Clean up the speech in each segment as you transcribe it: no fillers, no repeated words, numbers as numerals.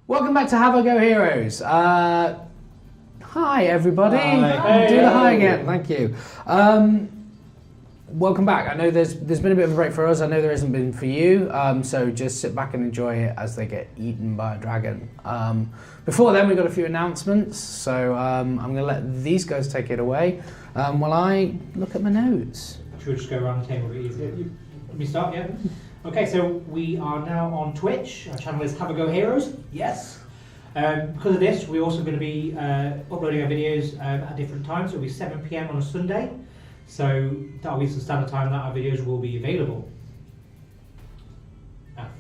Welcome back to Have a Go Heroes. Hi everybody. Hi. Do the hi again. Thank you. Welcome back. I know there's been a bit of a break for us. I know there hasn't been for you. So just sit back and enjoy it as they get eaten by a dragon. Before then, we've got a few announcements. So I'm going to let these guys take it away while I look at my notes. Should we just go around the table a bit easier? Let me start, yeah? Okay, so we are now on Twitch. Our channel is Have a Go Heroes. Yes. Because of this, we're also going to be uploading our videos at different times. It'll be 7 PM on a Sunday. So that'll be the standard time that our videos will be available.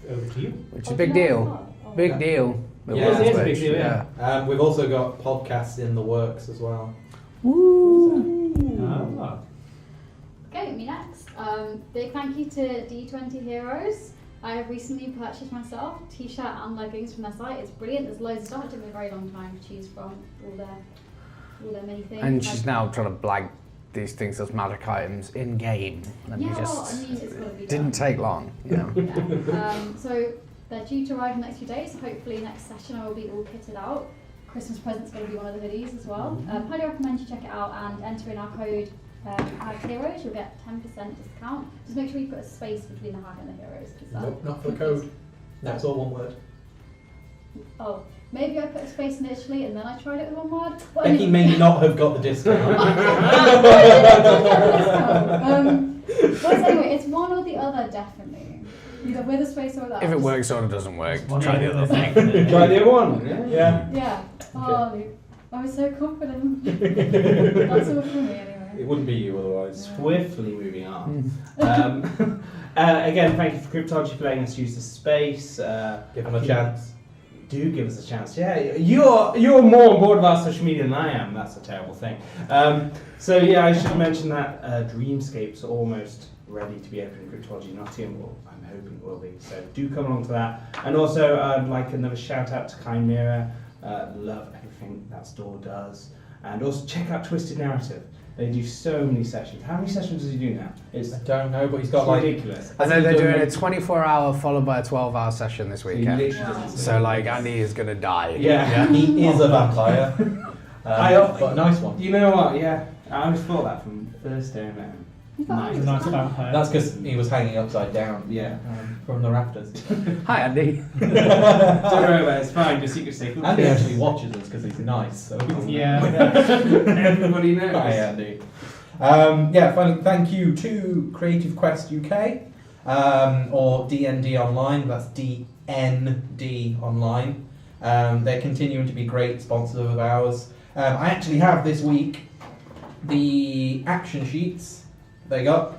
Over to you. Which is a big deal. Big deal. Yeah, it is a big deal, yeah. We've also got podcasts in the works as well. Woo! So. Okay, me next. Big thank you to D20 Heroes. I have recently purchased myself a t-shirt and leggings from their site. It's brilliant. There's loads of stuff. It took me a very long time to choose from all their many things. And she's now trying to blag these things as magic items in game. It's got to be didn't take long. Yeah. So they're due to arrive in the next few days. So hopefully next session I will be all kitted out. Christmas present's going to be one of the hoodies as well. Highly recommend you check it out and enter in our code Heroes. You'll get 10% discount. Just make sure you put a space between the Hag and the Heroes. Nope, not for the code. That's all one word. Oh, maybe I put a space initially and then I tried it with one word. Becky may not have got the discount. But anyway, it's one or the other, definitely. Either with a space or without. If it works or it doesn't work, try the other thing. Try the other one. Yeah. Yeah. Oh, I was so confident. That's all for me anyway. It wouldn't be you otherwise. Swiftly moving on. Again, thank you for Cryptology for letting us use the space. Give them a chance. Do give us a chance. Yeah, you're more on board with our social media than I am. That's a terrible thing. So yeah, I should mention that Dreamscape's almost ready to be open in Cryptology Nottingham. Well, I'm hoping it will be. So do come along to that. And also, I'd like another shout out to Chimera. Love everything that store does. And also check out Twisted Narrative. They do so many sessions. How many sessions does he do now? I don't know, but he's got ridiculous. I know they're doing a 24-hour followed by a 12-hour session this weekend. So like Andy is gonna die. Yeah. He is a vampire. But a nice one. You know what? Yeah, I always thought that from the first day I met him. Nice vampire. That's because he was hanging upside down. Yeah. From the rafters. Hi Andy. Don't worry about it. It's fine. Your secret's safe. Andy actually watches us because he's nice. So Yeah. Everybody knows. Hi Andy. Finally, thank you to Creative Quest UK or DND Online. That's DND Online. They're continuing to be great sponsors of ours. I actually have this week the action sheets they got,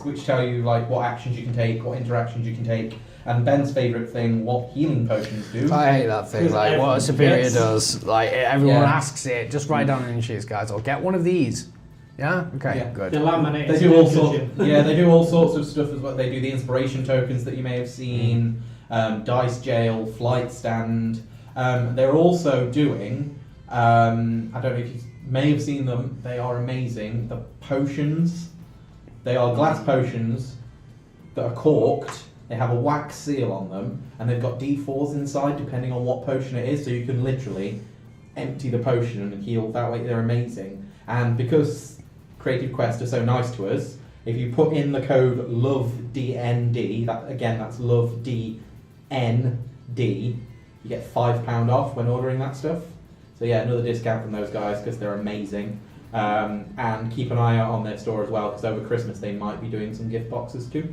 which tell you like what actions you can take, what interactions you can take, and Ben's favourite thing, what healing potions do. I hate that thing, like what a superior does. Like everyone asks it, just write down in sheets, guys, or get one of these. Yeah? Okay, good. The laminate. They do all sorts. Yeah, they do all sorts of stuff as well. They do the inspiration tokens that you may have seen, dice jail, flight stand. They're also doing. I don't know if you may have seen them. They are amazing. The potions. They are glass potions that are corked. They have a wax seal on them, and they've got D4s inside depending on what potion it is. So you can literally empty the potion and heal that way. They're amazing. And because Creative Quest are so nice to us, if you put in the code LOVEDND, that's LOVEDND, you get £5 off when ordering that stuff. So yeah, another discount from those guys because they're amazing. And keep an eye out on their store as well because over Christmas they might be doing some gift boxes too.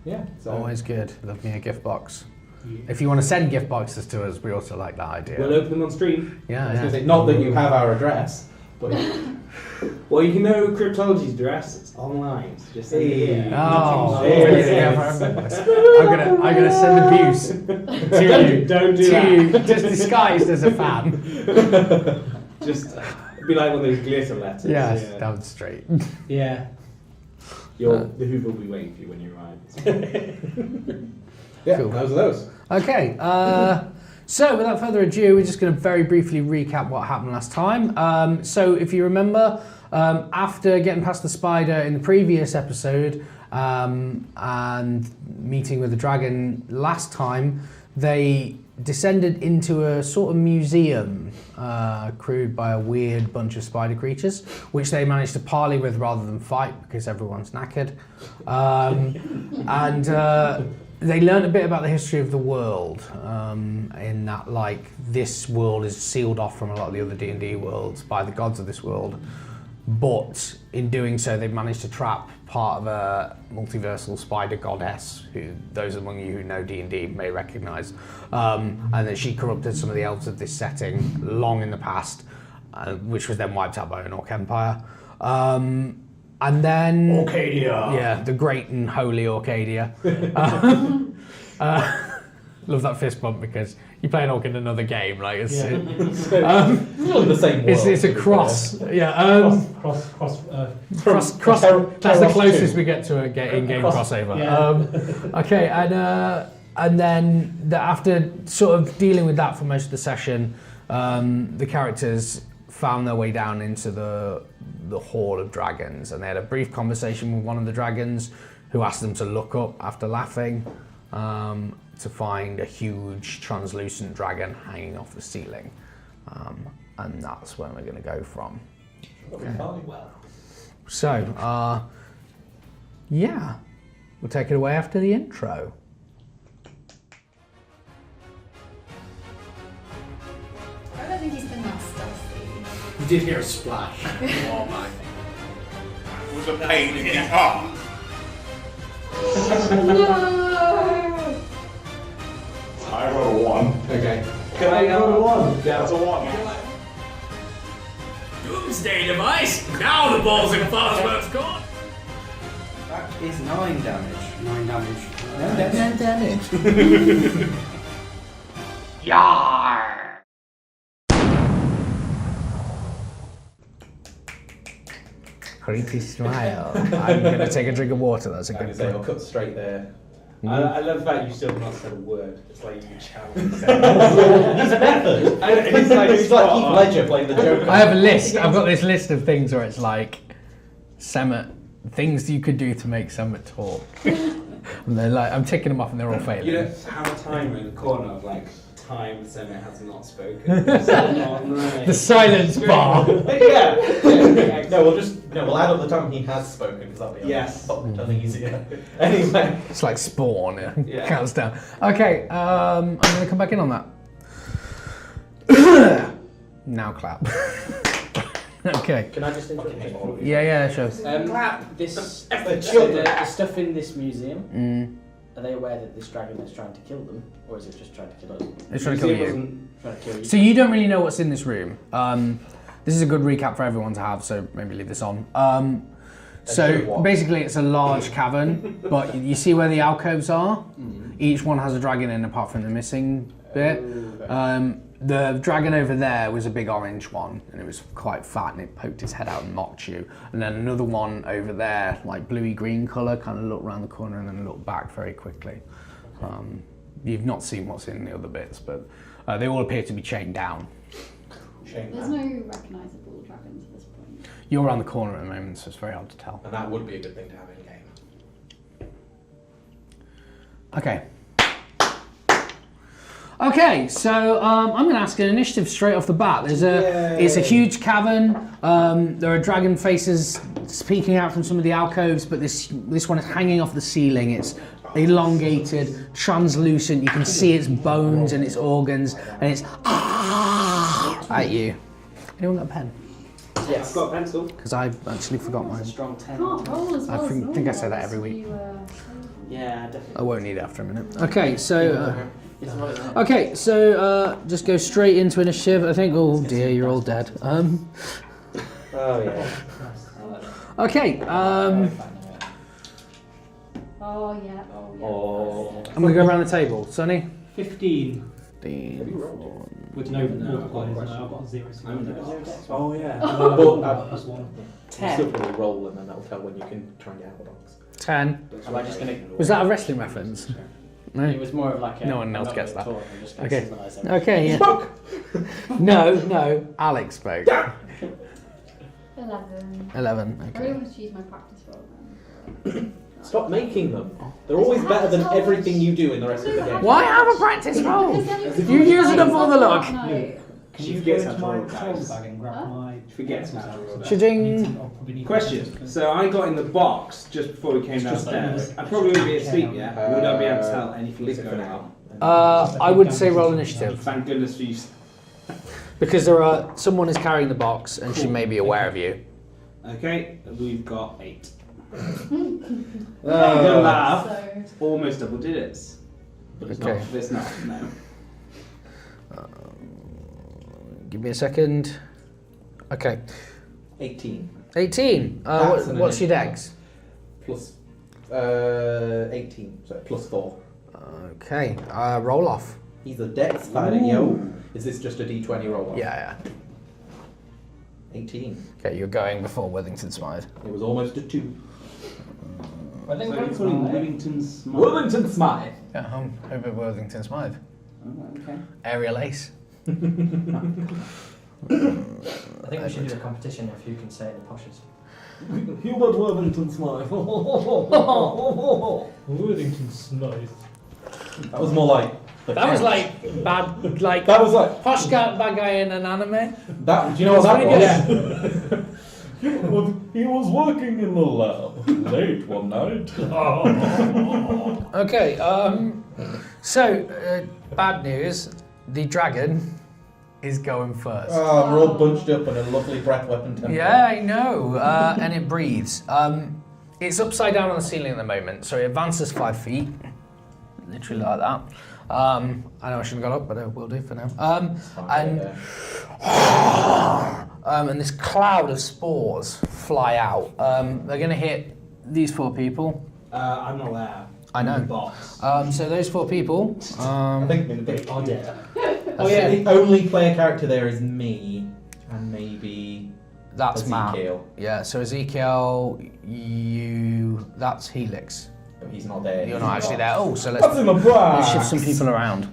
Yeah, so always good. Love me a gift box. Yeah. If you want to send gift boxes to us, we also like that idea. We'll open them on stream. Yeah. Not that you have our address, but well, you can know Cryptology's address. It's online. So just send it here. Oh, I'm gonna send abuse to you. Don't do that. Just disguised as a fan. Just be like one of those glitter letters. Yeah, down straight. Yeah. The Hoover will be waiting for you when you arrive. Yeah, cool. those are those. Okay, So without further ado, we're just going to very briefly recap what happened last time. So if you remember, after getting past the spider in the previous episode and meeting with the dragon last time, they descended into a sort of museum crewed by a weird bunch of spider creatures, which they managed to parley with rather than fight because everyone's knackered. They learned a bit about the history of the world, in that like this world is sealed off from a lot of the other D&D worlds by the gods of this world, but in doing so they've managed to trap part of a multiversal spider goddess who those among you who know D&D may recognise, and that she corrupted some of the elves of this setting long in the past, which was then wiped out by an orc empire. And then Orcadia. Yeah, the great and holy Orcadia. Love that fist bump because you play an orc in another game, like it's still in the same world. it's a cross. Cross. That's the closest we get to a in-game crossover. Yeah. Okay, and then after sort of dealing with that for most of the session, the characters found their way down into the hall of dragons, and they had a brief conversation with one of the dragons who asked them to look up after laughing to find a huge translucent dragon hanging off the ceiling, and that's where we're going to go from. Okay. Well. So yeah, we'll take it away after the intro. I don't think he's been that stealthy. You did hear a splash. Oh my. It was a pain in the arm. No! I rolled a 1. Okay. Can I go to one? That's a 1. Doomsday device! Now the ball's in Farnsworth's court! That is 9 damage. 9 damage. No damage. Yarr! Creepy smile. I'm going to take a drink of water. That's a I good can say I'll point. cut straight there. I love the fact you still have not said a word. It's like you challenge. He's method. It's like Heath Ledger playing the Joker. I have a list. I've got this list of things where it's like things you could do to make Summit talk. And they're like, I'm ticking them off and they're all failing. You don't have a timer in the corner of like time Senate has not spoken. Oh, no. The silence bar. Yeah. No, we'll add up the time he has spoken because that'll be Yes. a lot easier. Anyway. It's like Spawn. Yeah. Counts down. Okay, I'm going to come back in on that. Now clap. Okay. Can I just interrupt? Yeah, sure. The stuff in this museum, are they aware that this dragon is trying to kill them, or is it just trying to kill us? It's trying to kill you. Trying to kill you. So you don't really know what's in this room. This is a good recap for everyone to have, so maybe leave this on. So basically it's a large cavern, but you see where the alcoves are? Each one has a dragon in apart from the missing bit. The dragon over there was a big orange one, and it was quite fat, and it poked its head out and mocked you. And then another one over there, like bluey-green colour, kind of looked around the corner and then looked back very quickly. You've not seen what's in the other bits, but they all appear to be chained down. There's no recognisable dragons at this point. You're around the corner at the moment, so it's very hard to tell. And that would be a good thing to have in game. Okay. Okay, so I'm going to ask an initiative straight off the bat. It's a huge cavern. There are dragon faces peeking out from some of the alcoves, but this one is hanging off the ceiling. It's elongated, translucent. You can see its bones and its organs, and it's at you. Anyone got a pen? Yes. I've got a pencil. Because I actually forgot mine. It's a strong 10. Can't roll as well as normal. think I say that every week. Yeah, definitely. I won't need it after a minute. Okay, so. It's not like that. Okay, so just go straight into initiative. I think. Oh dear, you're all dead. Oh yeah. Okay. Oh yeah. Oh. I'm gonna go around the table. Sonny. 15. With no multipliers, I've got 0. Oh yeah. Plus 1. 10. Still probably roll, and then that'll tell when you can try and get out of the box. 10. Am I just gonna? Was that a wrestling reference? No. It was more of like a. No one else I'm not gets gonna that. talk, I'm just gonna Okay. symbolise everything. Okay, yeah. Spoke! No, Alex spoke. 11. 11, I okay. really want to choose my practice roll then. Stop making them. They're always better than everything you do in the rest of the game. Why have a practice roll? Because then As if You use it up for the look. No. Can She you forgets go how to to my roll controls dice. bag and grab Huh? my... Forgets how to roll dice. Shijing. Question. So I got in the box just before we came downstairs. I probably wouldn't be asleep yet. Would I be able to tell anything's going on? I would say roll initiative. Thank goodness for you. Because someone is carrying the box and she may be aware of you. Okay, we've got 8. Oh. Don't laugh. So, It's almost double digits. But it's Okay. not. It's not. No. Give me a second. Okay. 18. 18. That's an What's your initiative. dex? Plus 18. So plus 4. Okay. Roll off. He's a dex fighter, yo. Is this just a d20 roll off? Yeah. 18. Okay, you're going before Withington Smythe. It was almost a 2. So you're calling Wellington Smart. Wellington Smythe. Yeah, home over Withington Smythe. Oh, okay. Aerial ace. I think we should do a competition of who can say it in poshes. Hubert Wellington Smythe. Worthington Smythe. That was more like. That was like bad, like That was like. posh guy, bad guy in an anime. That. Do you know what that That's was? He was working in the lab late one night. Okay. So bad news. The dragon is going first. Oh, we're all bunched up in a lovely breath weapon temple. Yeah, I know. And it breathes. It's upside down on the ceiling at the moment, so it advances 5 feet. Literally like that. I know I shouldn't have got up, but I will do for now. And this cloud of spores fly out. They're going to hit these 4 people. I'm not there. I know. I'm in the box. So those 4 people. I think Oh dear. Oh yeah, the only player character there is me, and maybe that's Matt. Ezekiel. Yeah. So Ezekiel, that's Helix. But he's not there. You're not actually there. Oh, so What's in the let's box? shift some people around.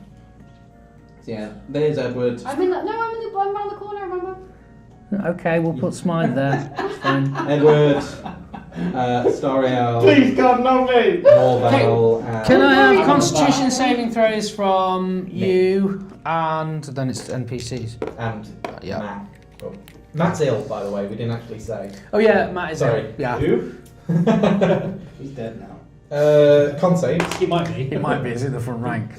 Yeah, there's Edward. I'm around the corner, remember? Okay, we'll put Smythe there. That's fine. Edward, Storiel, Please, God, no me! Morval, and... Can I have Constitution saving throws from you, and then it's NPCs? And Yeah. Matt. Oh. Matt's ill, by the way, we didn't actually say. Oh yeah, Matt is Sorry. there. Yeah. Who? He's dead now. Con saves, It might be. It might be. It's in the front rank.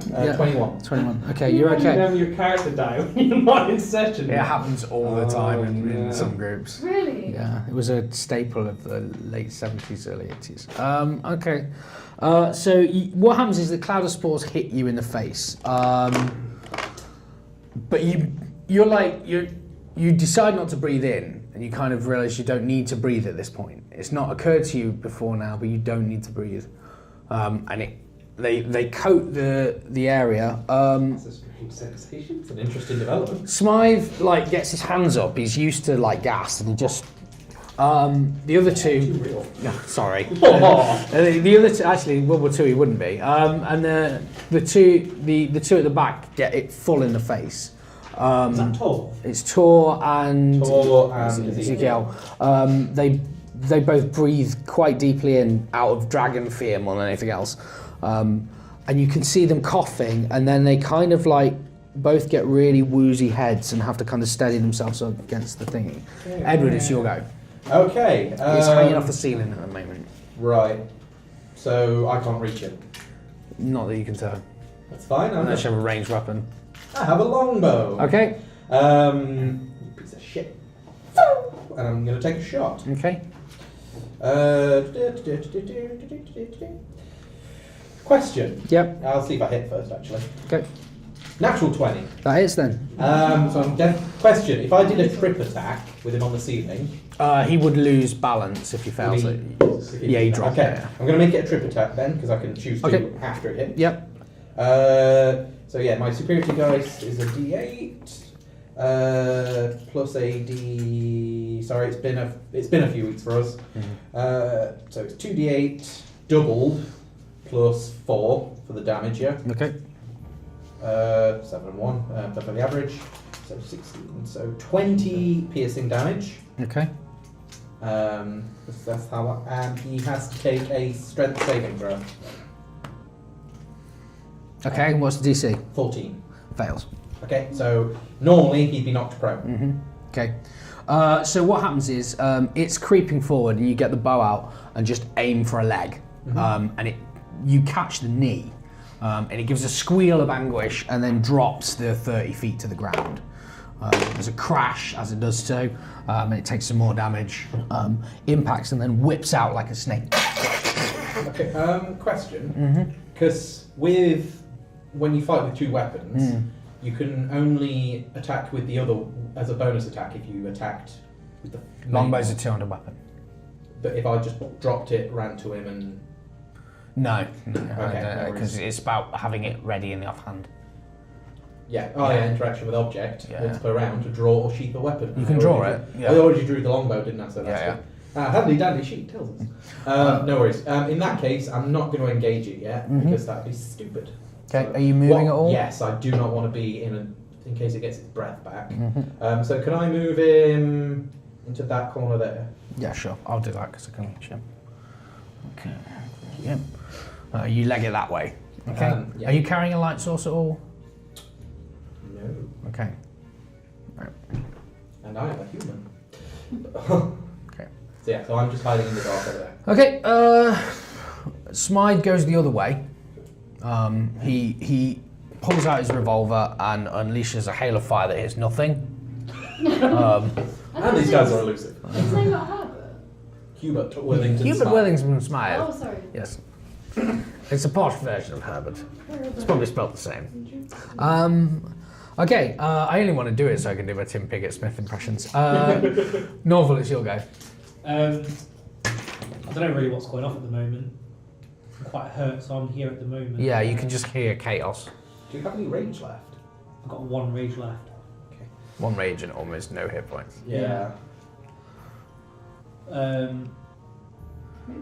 Yeah. 21. 21. Okay, you're okay. Having your character die when you're not in session. It happens all the time in yeah. some groups. Really? Yeah, it was a staple of the late 70s, early 80s. Okay, so what happens is the cloud of spores hit you in the face, but you decide not to breathe in, and you kind of realise you don't need to breathe at this point. It's not occurred to you before now, but you don't need to breathe, and they coat the area. That's a strange sensation. It's an interesting development. Smythe gets his hands up. He's used to gas, and he just. The other two. Real. No, sorry. The other two, actually, World War II he wouldn't be. And the two at the back get it full in the face. Is that tall? It's Tor and Ezekiel. They both breathe quite deeply in out of dragon fear more than anything else. And you can see them coughing, and then they kind of both get really woozy heads and have to kind of steady themselves up against the thingy. Edward, it's your go. Okay. He's hanging off the ceiling at the moment. Right. So I can't reach it. Not that you can tell. That's fine. Unless you have a ranged weapon. I have a longbow. Okay. Piece of shit. And I'm going to take a shot. Okay. Question. Yep. I'll see if I hit first, actually. Okay. Natural 20. That hits then. So I'm question. If I did a trip attack with him on the ceiling... He would lose balance if he fails it. Yeah, he dropped Okay. it. I'm going to make it a trip attack then, because I can choose to Okay. after it hits. Yep. So yeah, my superiority dice is a D8 plus a D. Sorry, it's been a few weeks for us. Mm-hmm. So it's 2D8 doubled plus 4 for the damage, yeah. Okay. 7 and 1, but for the average. So 16. So 20 piercing damage. Okay. That's how. And he has to take a strength saving throw. Okay, what's the DC? 14. Fails. Okay, so normally he'd be knocked prone. Mm-hmm. Okay. So what happens is it's creeping forward, and you get the bow out and just aim for a leg, and you catch the knee, and it gives a squeal of anguish, and then drops the 30 feet to the ground. There's a crash as it does so, and it takes some more damage, impacts, and then whips out like a snake. Okay. Question. Because when you fight with 2 weapons. You can only attack with the other as a bonus attack if you attacked with the Longbow's a 200 weapon. But if I just dropped it, ran to him, and No, Okay, because it's about having it ready in the offhand. yeah, interaction with object once per round to draw or sheath a weapon. You can draw it. I already drew the longbow, didn't I? So that's Yeah, good. Handy dandy sheet tells us. No worries. In that case, I'm not going to engage it yet because that'd be stupid. Okay, are you moving at all? Yes, I do not want to be in case it gets its breath back. So can I move him into that corner there? Yeah, sure. I'll do that because I can reach him. Okay. Yeah. You leg it that way. Okay. Yeah. Are you carrying a light source at all? No. Okay. Right. And I am a human. Okay. So yeah, so I'm just hiding in the dark over there. Okay. Smythe goes the other way. He pulls out his revolver and unleashes a hail of fire that hits nothing. And these guys are elusive. His name not Herbert? Hubert Worthington. Hubert Smythe. Worthington Smythe. Oh, sorry. Yes. It's a posh version of Herbert. It's probably spelled the same. Okay, I only want to do it so I can do my Tim Pigott Smith impressions. Norval, it's your go. I don't know really what's going off at the moment. I'm quite hurt, so I'm here at the moment. Yeah, you can just hear chaos. Do you have any rage left? I've got 1 rage left. One rage and almost no hit points. Yeah. Maybe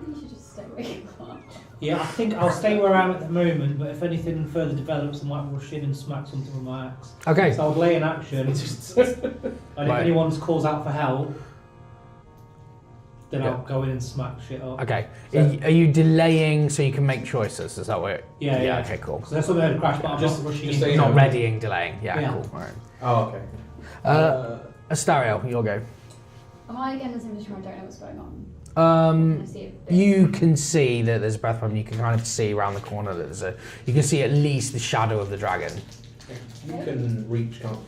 you should just stay where you are. Yeah, I think I'll stay where I am at the moment, but if anything further develops, I might rush in and smack something with my axe. Okay. So I'll lay in action, and if Right. anyone calls out for help, then Yeah. I'll go in and smack shit up. Okay. Are you delaying so you can make choices? Is that what? Yeah. Okay, cool. So that's what I heard crash, but I'm Just- not rushing just in. so you Not know. readying, delaying. Yeah, Yeah. cool. All right. Oh, okay. Astario, your go. Am I again in the same position where I don't know what's going on? Can I see a bit? You can see that there's a breath problem. You can kind of see around the corner that there's you can see at least the shadow of the dragon. You can reach, can't you?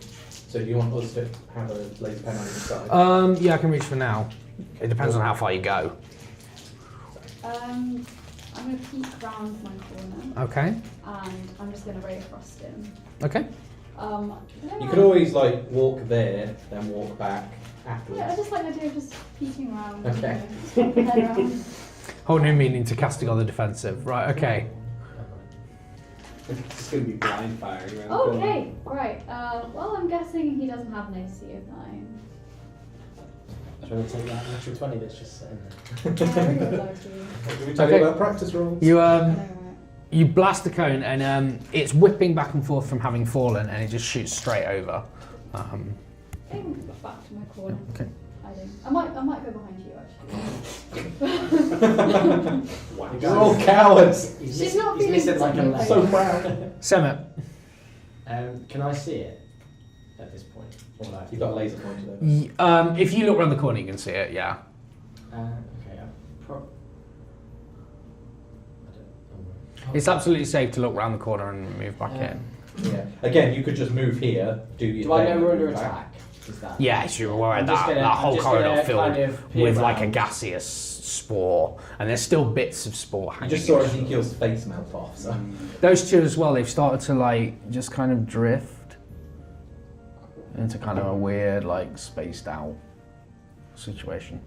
So do you want us to have a laser pen on each side? Yeah, I can reach for now. It depends on how far you go. I'm going to peek round my corner Okay. and I'm just going to ray of frost him. Okay. You could always walk there, then walk back Yeah, I afterwards. just like the idea of just peeking around. Okay. You know, head around. Whole new meaning to casting on the defensive. Right. Okay. It's just going to be blind firing around the corner. Okay, right. Well, I'm guessing he doesn't have an AC of 9. Do you want to take that natural 20 that's just sitting there? Yeah, I really would like to. Did we tell you Okay. about practice rolls? You Alright. you blast the cone and it's whipping back and forth from having fallen and it just shoots straight over. Going back to my corner. Okay. I might go behind you actually. You're all cowards. She's not he's feeling missing like a particularly leg. So proud. Semet. Can I see it at this point? Or will I have to- You've got a laser pointer there. If you look around the corner, you can see it. Yeah. Okay, I don't know. It's absolutely safe to look around the corner and move back in. Yeah. Again, you could just move here, do your Do I thing, know we're under move back. attack? Is that? Yes, you're aware I'm that just gonna- that whole I'm just corridor gonna filled kind of peer with like a around. gaseous spore, and there's still bits of spore You hanging. just saw in. Ezekiel's face melt off, so. Those two as well. They've started to just kind of drift into kind of a weird spaced out situation.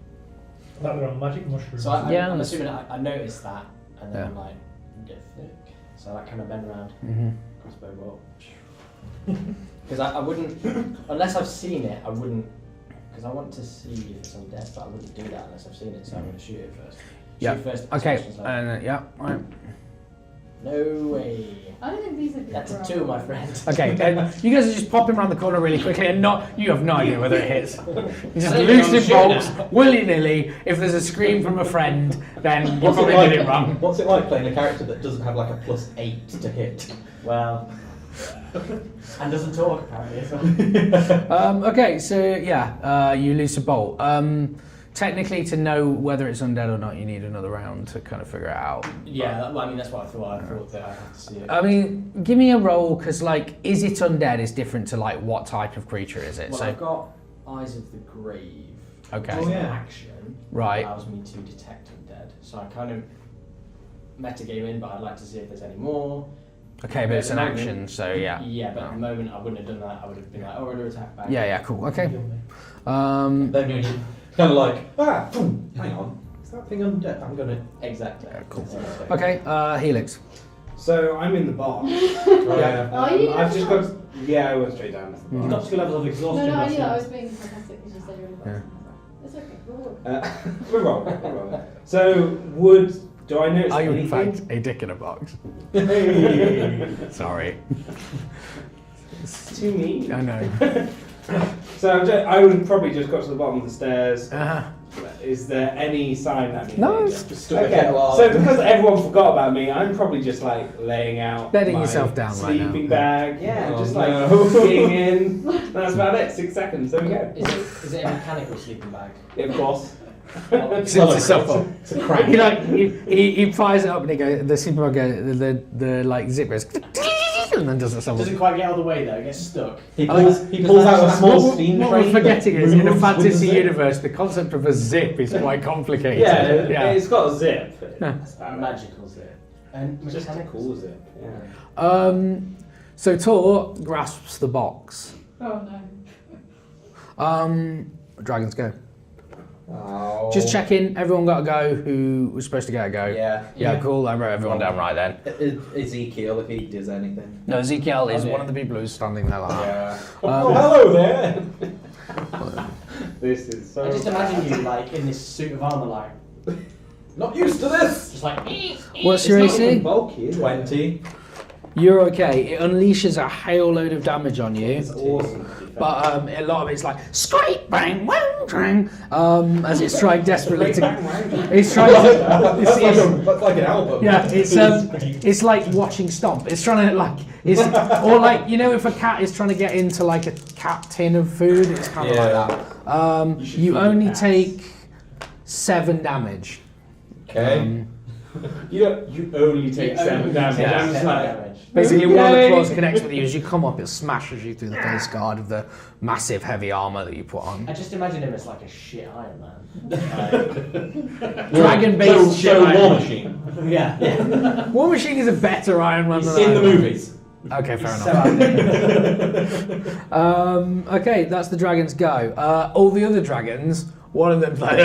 Like we're on magic mushrooms. So Yeah. I'm assuming I noticed that, and then Yeah. I'm like, get thick. So I kind of bend around, Mm-hmm. crossbow bolt. Because I wouldn't, unless I've seen it, I wouldn't, because I want to see if it's on death, but I wouldn't do that unless I've seen it, so I'm going to shoot it first. Yeah. Shoot first. Okay. instructions, like- And yeah. Right. No way. I don't think these are good. That's a 2, my friend. Okay, you guys are just popping around the corner really quickly, and you have no idea whether it hits. You just I don't loose know, it bolts willy-nilly. If there's a scream from a friend, then you probably did it wrong. What's it like playing a character that doesn't have like a +8 to hit? Well, and doesn't talk apparently. Okay, so yeah, you loose a bolt. Technically, to know whether it's undead or not, you need another round to kind of figure it out. Yeah, I mean that's what I thought. I thought that I had to see it. I mean, give me a roll, because like, is it undead is different to like what type of creature is it? Well, So I've got Eyes of the Grave. Okay. Which is Oh, yeah. an action. Right. Allows me to detect undead. So I kind of metagame in, but I'd like to see if there's any more. Okay, but it's an At the moment- action, so yeah. Yeah, but at the moment I wouldn't have done that. I would have been like, oh, we're going to attack back. Yeah, cool. Okay. Then you're kind of like, boom, hang on, is that thing undead? I'm gonna. Exactly. Cool. Okay, Helix. So I'm in the box. Yeah. Are you? I've just got. Yeah, I went straight down. You've got 2 levels of No, exhaustion. no, I knew that. I Russell. was being sarcastic because you said you were in the box. It's okay. We'll We're wrong. So do I notice Are you in anything? fact a dick in a box? Sorry. It's too mean. I know. So I would probably just got to the bottom of the stairs. Uh-huh. Is there any sign that means No. danger? Just stood a Okay, kettle on. so because everyone forgot about me, I'm probably just like laying out Bedding my yourself down right now. sleeping bag. Yeah, Oh, just like no. being in. That's about it. 6 seconds. There we go. Is it a mechanical sleeping bag? Yeah, of course. Sits itself up. It's a crank. He like he fires it up and he goes. The super goes. The like zip goes. And then does it something. Doesn't quite get all the way though. It gets stuck. He pulls out a small steam What train. we're forgetting that is, in a moves with the fantasy zip. universe, the concept of a zip is quite complicated. Yeah, it's got a zip. Yeah. That's about it. Magical zip. And It's just a mechanical cool zip. Yeah. So Tor grasps the box. Oh no. Dragons go. Oh. Just checking. Everyone got a go. Who was supposed to get a go? Yeah. Yeah, cool. I wrote everyone down right then. Ezekiel, if he does anything. No, Ezekiel is Okay. one of the people who's standing there like that. Yeah. Oh, hello there. This is so. I just imagine you like in this suit of armor, like Not used to this. just like. What's your It's not even AC? bulky, is it? 20. You're okay. It unleashes a hail load of damage on you. It's awesome. But a lot of it's like scrape, bang, wang, drang, as it's trying desperately to. It's trying to. That's like an album. Yeah, it's like watching Stomp. It's trying to like or like, you know, if a cat is trying to get into like a cat tin of food, it's kind of Yeah. like that. You only take 7 damage. Okay. You only take 7 damage. Yeah. I'm just like, Basically, one of the Yay. claws connects with you as you come up. It smashes you through the face guard of the massive, heavy armor that you put on. I just imagine him as like a shit Iron Man. Dragon-based shit. War Iron Man. Machine. Yeah. War Machine is a better Iron Man than In Iron the Man. movies. Okay, fair So enough. Okay, that's the dragons go. All the other dragons, one of them's like,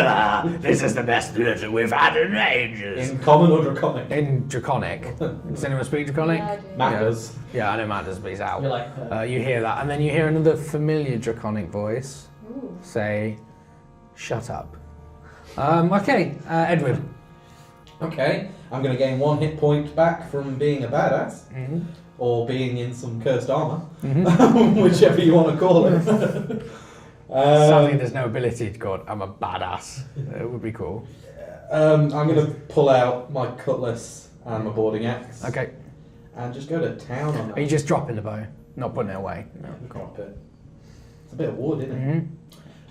this is the best litter we've had in ages. In common or draconic? In Draconic. Does anyone speak Draconic? Yeah, I do. Matters. Yeah, I know Matt does, but he's out. You're like, You hear that, and then you hear another familiar Draconic voice Ooh. say, shut up. Okay, Edward. Okay. I'm going to gain 1 hit point back from being a badass. Mm-hmm. Or being in some cursed armor. Mm-hmm. Whichever you want to call it. Sadly, there's no ability to go, I'm a badass. It would be cool. I'm going to pull out my cutlass and my boarding axe. Okay. And just go to town on that. Are you just dropping the bow? Not putting it away? No. Drop it. It's a bit of wood, isn't it?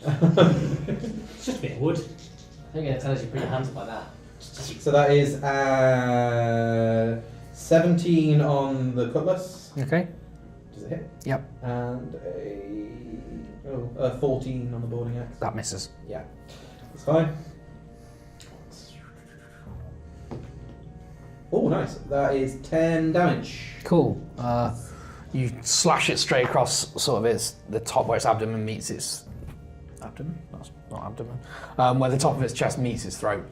Mm-hmm. It's just a bit of wood. I think it tells you put your hands up like that. So that is 17 on the cutlass. Okay. Does it hit? Yep. And a 14 on the boarding axe. That misses. Yeah, that's fine. Oh, nice. That is 10 damage. Cool. You slash it straight across sort of its the top where its abdomen meets its abdomen. That's not abdomen. Where the top of its chest meets its throat.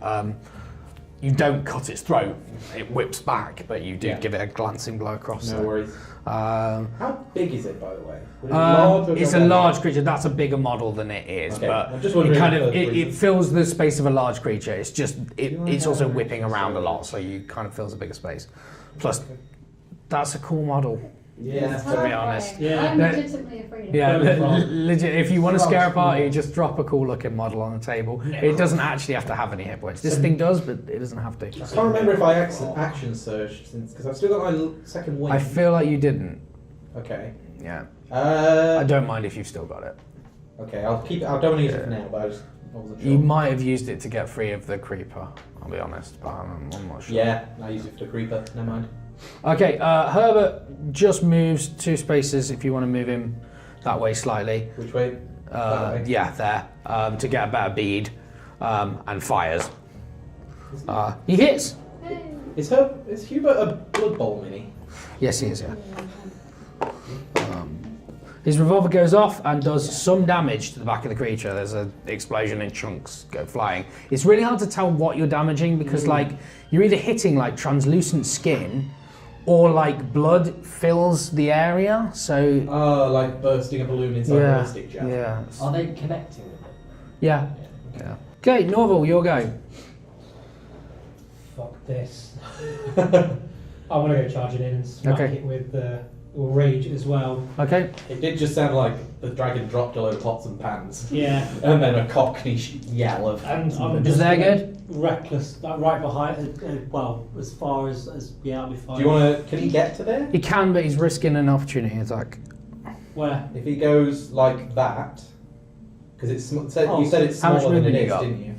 You don't cut its throat; it whips back, but you do Yeah. give it a glancing blow across. No worries. Um, How big is it, by the way? Would it be large or it's a gigantic? large creature. That's a bigger model than it is, Okay, but I'm just wondering it kind for of it reason. fills the space of a large creature. It's just you want it's to also have whipping a- around a lot, so you kind of fills a bigger space. Plus, that's a cool model. Yeah. It's to be terrifying. honest. Yeah. I'm No. legitimately afraid of Yeah, it. legit. If you want to scare a party, Frogs. just drop a cool looking model on the table. It doesn't actually have to have any hit points. This thing does, but it doesn't have to. I can't remember if I action surged since because I've still got my second wing. I feel like you didn't. Okay. Yeah. I don't mind if you've still got it. Okay, I'll keep it. I don't want to use it for now, but I wasn't sure. You might have used it to get free of the creeper. I'll be honest, but I'm not sure. Yeah, I used it for the creeper. Never mind. Okay, Herbert just moves 2 spaces if you want to move him that way slightly. Which way? That way? Yeah, there, to get a better bead, and fires. He hits. Hey. Is Hubert a Blood Bowl mini? Yes, he is, yeah. His revolver goes off and does some damage to the back of the creature. There's an explosion and chunks go flying. It's really hard to tell what you're damaging because, like, you're either hitting like translucent skin, or like blood fills the area. So Oh, like bursting a balloon inside a ballistic jar. yeah, Are they connecting with it? yeah. Okay, Norval, your go. Fuck this. I want to go charging in and smack Okay. it with rage as well. Okay. It did just sound like the dragon dropped a load of pots and pans. Yeah. And then a cockney yell of. And I'm Is just that gonna- good? Reckless, like right behind. Well, as far as yeah, I'll be fine. Do you want to? Can he get to there? He can, but he's risking an opportunity attack. Where? If he goes like that, because it's you said it's How much smaller than movement it you is, got? didn't you?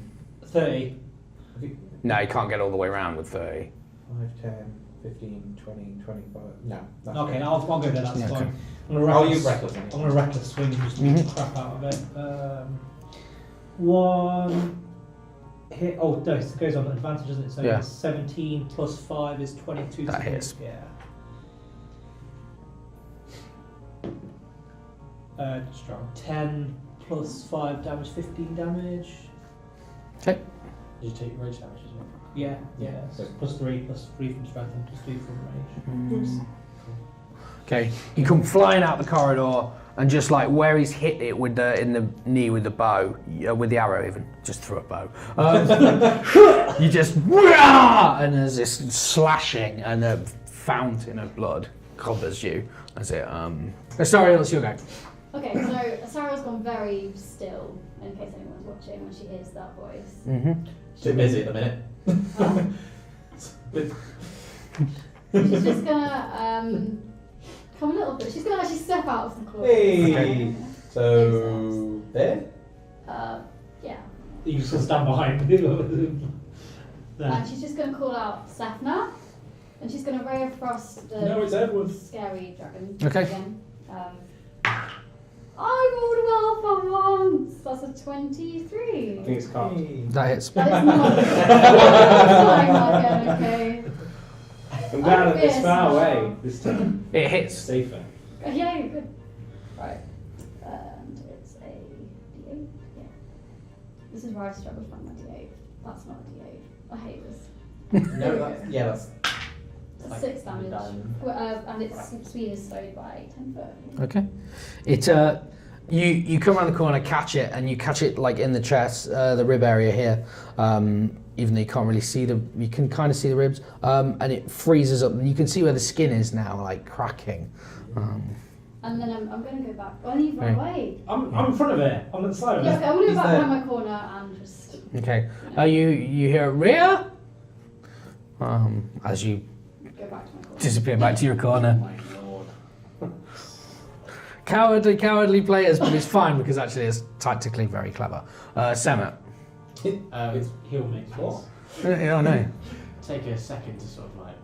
30. No, he can't get all the way around with 30. 5, 10, 15, 20, 25. No. That's Okay, good. I'll go there. That's Yeah, fine. okay. I'm gonna I'll reckless. use reckless. I'm gonna reckless swing and just beat the crap out of it. One hit. Oh, no, it goes on advantage, doesn't it? So Yeah. it's 17 plus 5 is 22. That so hits. Yeah. Strong. 10 plus 5 damage, 15 damage. Okay. Did you take rage damage as well? Yeah, Yeah. yeah. So plus 3 from strength and plus 2 from rage. Okay. You come flying out the corridor and just like where he's hit it with in the knee with the bow, with the arrow even, just through a bow. You just and there's this slashing and a fountain of blood covers you as it. Sorry, it's your go. Okay, so Sarah's gone very still in case anyone's watching when she hears that voice. Mm-hmm. Too busy at the minute. She's just gonna come a little bit. She's gonna actually step out of the closet. Hey. Okay. So there. Yeah. You just stand behind. And she's just gonna call out Sefna, and she's gonna ray of frost the No, it's Edward. scary dragon Okay. again. I rolled well for once. That's a 23. I think it's cocked. That hits. That is not. Flying like okay. I'm glad that this Yes, far no. away. This time, It it's hits. safer. Yeah, you're good. Right. And it's a D8. Yeah. This is where I struggle to find my D8. That's not a D8. I hate this. No, that's That's 6 damage. And its speed is slowed by 10 foot. Okay. It you come around the corner, catch it, and you catch it like in the chest, the rib area here. Even though you can't really see you can kind of see the ribs, and it freezes up. You can see where the skin is now, like cracking. And then I'm going to go back. Oh, you've run away. I'm in front of it. I'm at the side of Yeah, it. okay, I'm going to go He's back there. behind my corner and just. Okay. You hear Rhea? As you Go back to my corner. disappear back to your corner. my lord. Cowardly players, but it's fine because actually it's tactically very clever. Semet. Heal me, please. Yeah, I know. Take a second to sort of like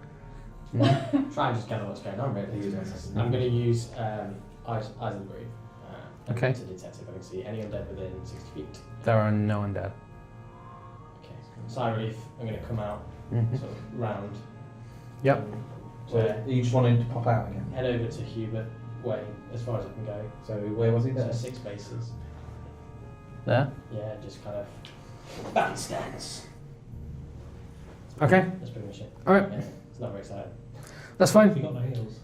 try and just gather what's going on. Really, I'm going to use eyes of the brave. Okay. To detect if I can see any undead within 60 feet. There are no undead. Okay. Sire Relief. I'm going to come out Mhm. sort of round. Yep. So you just wanted to pop out again. Head over to Hubert way as far as I can go. So where was he So there? 6 spaces. There? Yeah, just kind of balance stance. Okay, That's pretty much it. all right, Yeah, it's not very exciting. that's fine. You got no heals.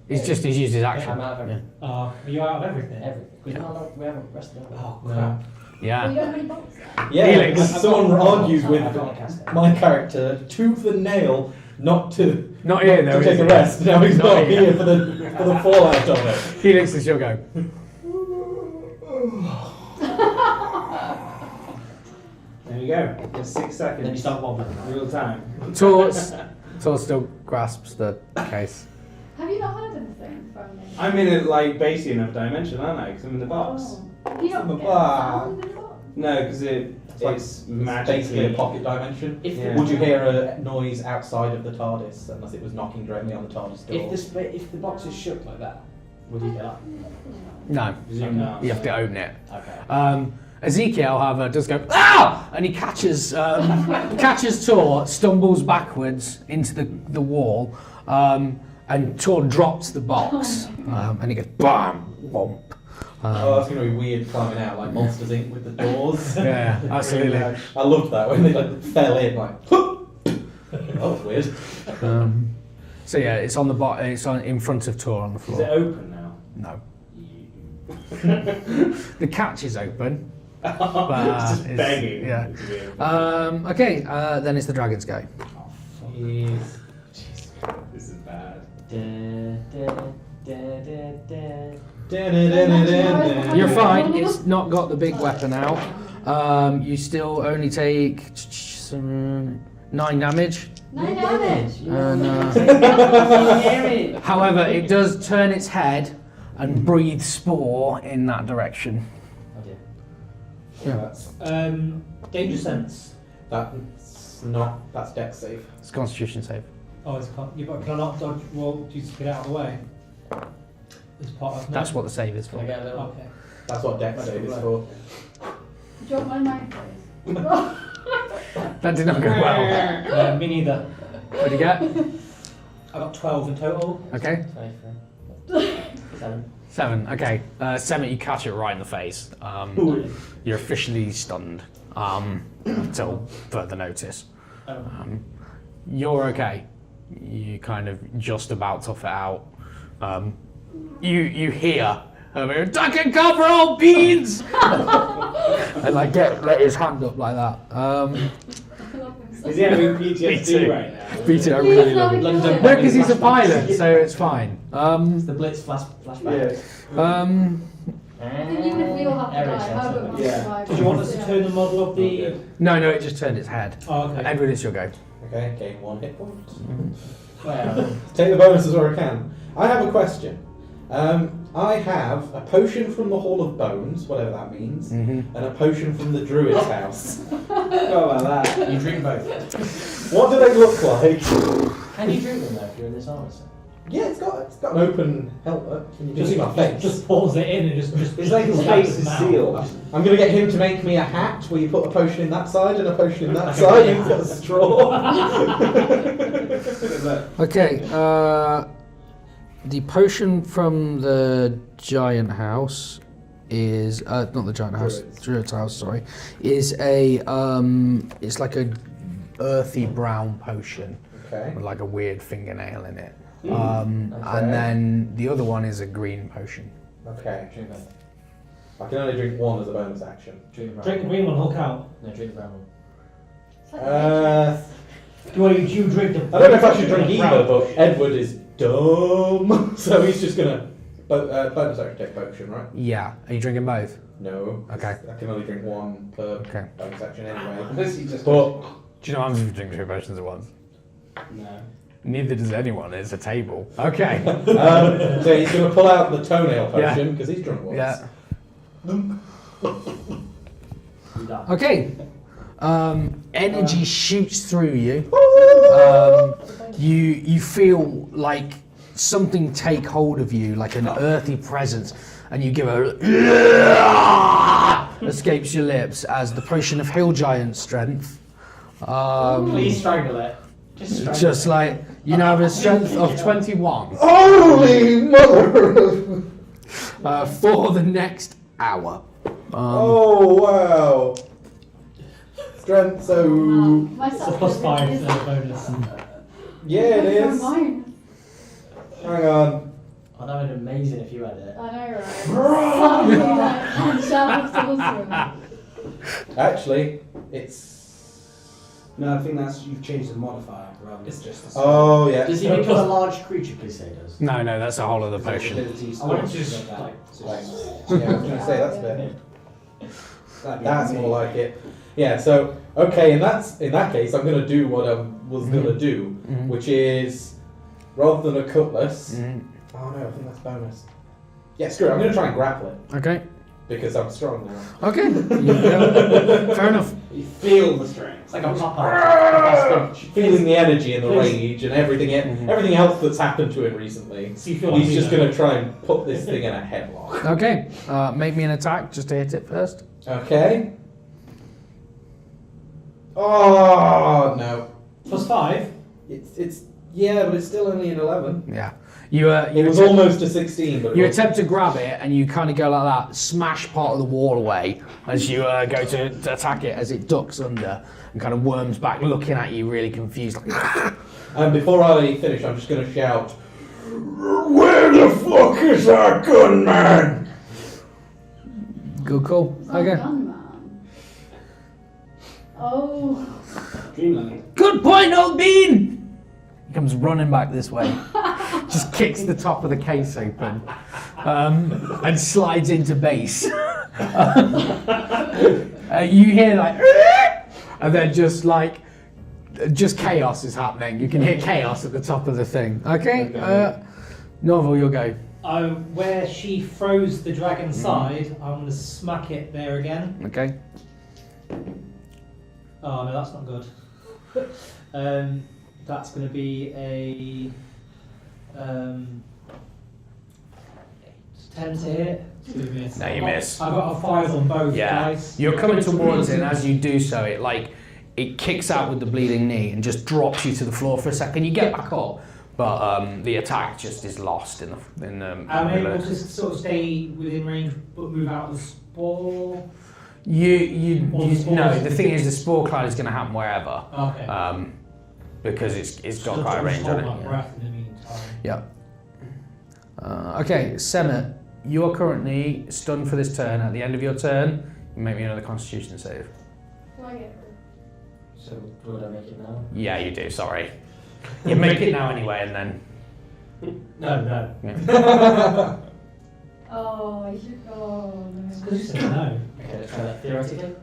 He's used his action. I'm out of everything. Are you out of everything? Everything. We haven't rested up. Oh No. crap. Yeah. We don't have any bolts there. Yeah, Felix. because someone argues with I don't want to cast it. my character tooth and nail not to Not here though. to take is a he? rest. Now he's Not not here. here for the fallout of it. Felix, it's your go. There you go. Just 6 seconds. Then you start wobbling. Real time. Tor still grasps the case. Have you not heard anything from me? I'm in a basically another dimension, aren't I? Because I'm in the box. Oh. Have you not I'm a get bar. sound in the box? No, because It's it's basically magically a pocket dimension. If Yeah. Would you hear a noise outside of the TARDIS unless it was knocking directly on the TARDIS door? if the box is shut like that, would you get up? No, Presume not. you have to own it. Okay. Ezekiel, however, does go ah, and he catches Tor, stumbles backwards into the wall, and Tor drops the box, and he goes bam, whomp. Oh, that's going to be weird climbing out like Monsters Inc. with the doors. Yeah, absolutely. I loved that when they fell in like. That was weird. So yeah, it's on the it's in front of Tor on the Is floor. it open now? No, the catch is open. It's just it's- begging. yeah. It's weird. Okay, then it's the dragon's go. Jeez. This is bad. You're fine. It's not got the big weapon out. You still only take 9 damage. 9 damage. However, it does turn its head and breathe spore in that direction. Oh dear. Yeah. Danger sense. That's dex save. It's a Constitution save. Oh, it's can I not dodge? Well, do you just get out of the way? As part of That's what the save is Can I for. get a little? Okay. That's what dex save is for. Do you want my mind, please? That did not go well. Me neither. What did you get? I got 12 in total. Okay. 7. 7. Okay. 7. You catch it right in the face. You're officially stunned until further notice. You're okay. You kind of just about tough it out. You hear her duck and cover all beans, and let his hand up like that. Is he having Me PTSD too. right now? Beat it. I really love it. London. No, because he's a pilot, so it's fine. It's the Blitz flashback. Even if we all have to Eric die, said Herbert something. must Yeah. survive. Did you want us to turn the model of the? No, it just turned its head. Oh, okay. Edward, it's your go. Okay, gain 1 hit point. Well, Take the bonuses where I can. I have a question. I have a potion from the Hall of Bones, whatever that means, and a potion from the Druid's house. How about that? you drink both. What do they look like? Can you drink them though if you're in this armor set? Yeah, it's got an open helmet. And you can see my face. Just pulls it in and just. It's like his face is sealed. I'm going to get him to make me a hat where you put a potion in that side and a potion in that side and you've got a straw. Okay, the potion from the giant house is not the giant house, Druid's house. Sorry, is a it's like a earthy brown potion Okay. with like a weird fingernail in it. Okay. And then the other one is a green potion. Okay. Drink both. I can only drink one as a bonus action. Drink the brown Drink the one. green one, Hulk out. No, drink the brown one. It's like Do you drink the? I don't know if I should drink the either, brown? but Edward is dumb, so he's just gonna bonus action take potion, right? Yeah, are you drinking both? No. Okay. I can only drink one per Okay. bonus action anyway. Unless he just. But Do you know I'm just drinking 2 potions at once? No. Neither does anyone. It's a table. Okay. so he's gonna pull out the toenail Yeah. potion because he's drunk once. Yeah. You die. Okay. Energy shoots through you. You feel like something take hold of you, like an earthy presence, and you give a escapes your lips as the potion of hill giant strength. Please strangle it. Just like you now have a strength of 21 Holy mother! for the next hour. Oh wow! It's strength, so My It's a stats plus are 5 really bonus. yeah, it is. Mine. Hang on. Oh, that would have been amazing if you had it. I know, right? Suddenly, like, punch out awesome. Actually, it's. No, I think that's you've changed the modifier rather than just the Oh yeah. Does he become a large creature, please say does? No, that's a whole other potion. abilities. I want to just just that. like, So like Yeah, I was gonna say that's better. that'd be That's amazing. more like it. Yeah. So okay, in that case, I'm gonna do what I was gonna do, Mhm. which is rather than a cutlass. Mhm. Oh no, I think that's bonus. Yeah, screw it. I'm gonna try and grapple it Okay. because I'm strong now. Okay. Yeah. Fair enough. You feel the strength. it's like a Popeye. Feeling the energy and the rage and everything, Mhm. everything else that's happened to him recently. So you feel like He's me, just though. gonna try and put this thing in a headlock. Okay. Make me an attack just to hit it first. Okay. Oh no. Plus 5? It's yeah, but it's still only an 11. Yeah. You It was almost a 16, but it You wasn't. attempt to grab it, and you kind of go like that, smash part of the wall away as you go to attack it, as it ducks under and kind of worms back, looking at you, really confused. Like, And before I finish, I'm just gonna shout, "Where the fuck is our gunman?" good call. It's not Okay. done, man. Oh. Dreamland. Good point, old bean. He comes running back this way, just kicks the top of the case open, and slides into base. You hear like, and then just chaos is happening. You can hear chaos at the top of the thing. Okay, Norval, you'll go. Where she froze the dragon's side, I'm going to smack it there again. Okay. Oh no, that's not good. That's going to be a 10 to hit. No, you miss. I've got a 5 on both dice. You're coming towards it, and as you do so, it kicks out with the bleeding knee and just drops you to the floor for a second. You get back up, but the attack just is lost in the Am I able to sort of stay within range but move out of the spore? No, the thing is, the spore cloud is going to happen wherever. Okay. Because it's got quite a range on Hold my it. breath in the meantime. Yeah. Okay, Semet, you are currently stunned for this turn. At the end of your turn, you make me another Constitution save. Do I get So would I make it now? Yeah, you do. Sorry. You make it now anyway, and then. No. Yeah. Oh, I should go. It's No. because you said no. Okay, let's try that theoretically.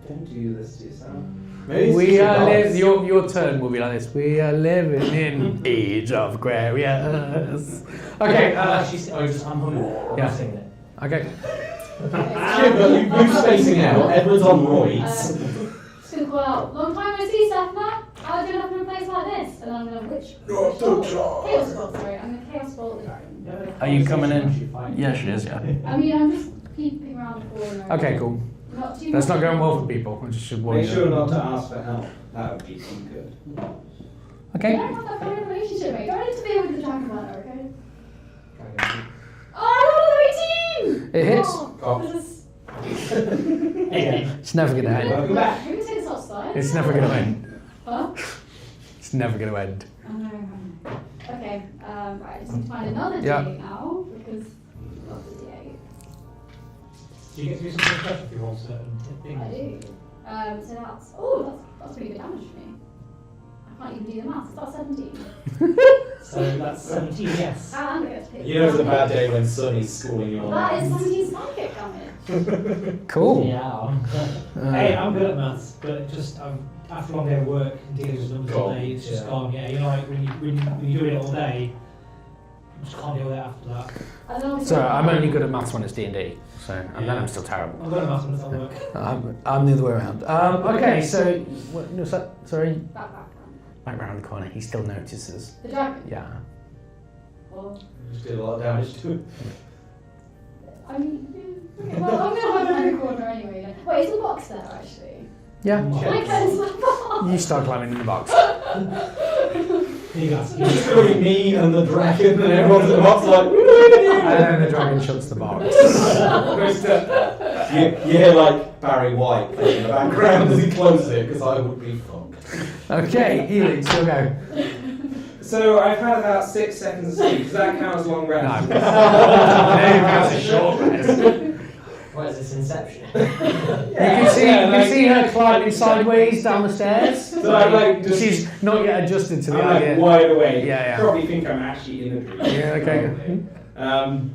Don't do this to yourself. We are your turn will be like this. We are living in age of Aquarius. Okay. I'm hungry. I'm Yeah. not saying it. Okay. You're spacing out. Everyone's on roids. Just gonna call out. Long time no see, Seth, Matt. How are you doing up in a place like this? And I'm gonna Chaos Bolt, sorry. I'm gonna Chaos Bolt the dragon. Are you coming in? Yeah, she is. Yeah. I mean, I'm just peeping around the corner. Okay. Cool. Not too That's much. not going well for people. I just should warn Make you. sure not to ask for help. That would be good. We Okay. don't have that kind of relationship, mate. Don't interfere with the dragon matter, okay? Oh, I got another 18! It hits. Oh, this is... It's never gonna end. Welcome back. Who takes this outside? It's never gonna end. Huh? It's never gonna end. I know. Okay, right, I just need to find another Yeah. D8 now, because I love the D8. Do you get to do something special if you roll certain things? I do. So that's pretty good damage for me. I can't even do the maths. It's about 17. So that's 17, yes. And I get to pick. You know it's a bad day when Sunny's schooling you on That that. is 17 psychic damage. Cool. Yeah. Hey, I'm good at maths, but just after a long day of work and dealing with numbers all day, it's just gone. Yeah, you know, like when you're doing it all day, you just can't deal with it after that. I don't know. So I'm only good at maths when it's D&D. So and then I'm still terrible. I'm good at maths when it's at work. I'm the other way around. Okay, so what was that? Sorry, Back. back round the corner. He still notices. The dragon. Yeah. Well, Just did a lot of damage to it. I mean, okay, well, I'm gonna hide behind the corner anyway. Then. Wait, is the box there actually? Yeah. Can I get into the box? You start climbing in the box. Here you go. It's going to be me and the dragon, and everyone's at the box like. And then the dragon shuts the box. Goes to You hear like Barry White playing in the background as he closes it, because I would be fucked. Okay, healing, still go. So I've had about 6 seconds of sleep. Does that count as long rest? No. That's a short rest. What is this Inception? You can see her climbing sideways down the stairs. So I'm like, just, She's not yet adjusted to the I'm idea. like wide awake. Yeah. Probably think I'm actually in a dream. Yeah, okay.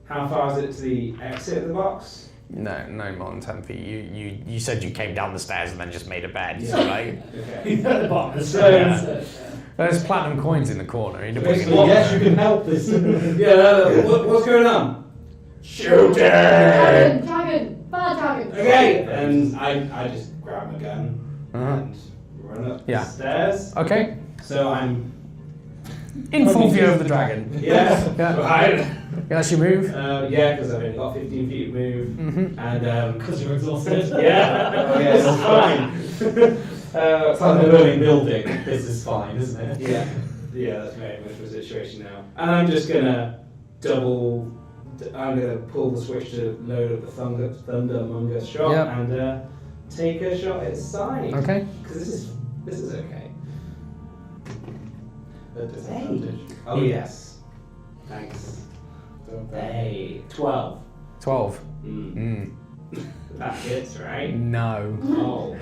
How far is it to the exit of the box? No more than 10 feet. You said you came down the stairs and then just made a bed, so like... Okay. At the bottom of the So, stairs. There's platinum coins in the corner. You Basically, yes, you can help this. what's going on? Shoot it! Dragon! Bad dragon! Okay, and I just grab my gun and run up the stairs. Okay. So I'm In full view of the dragon. yeah. Yeah. That's your move. Yeah, because I've only got 15 feet of move, Mm-hmm. and Because you're exhausted. yeah, it's fine. It's like a burning building. This is fine, isn't it? Yeah, that's very much the situation now. And I'm just gonna I'm gonna pull the switch to load up the Thundermonger shot Yep. and take a shot at its side. Okay. Because this is okay. At disadvantage. Oh yes. Thanks. Hey, 12. 12. Mm. That hits, right? No. Oh.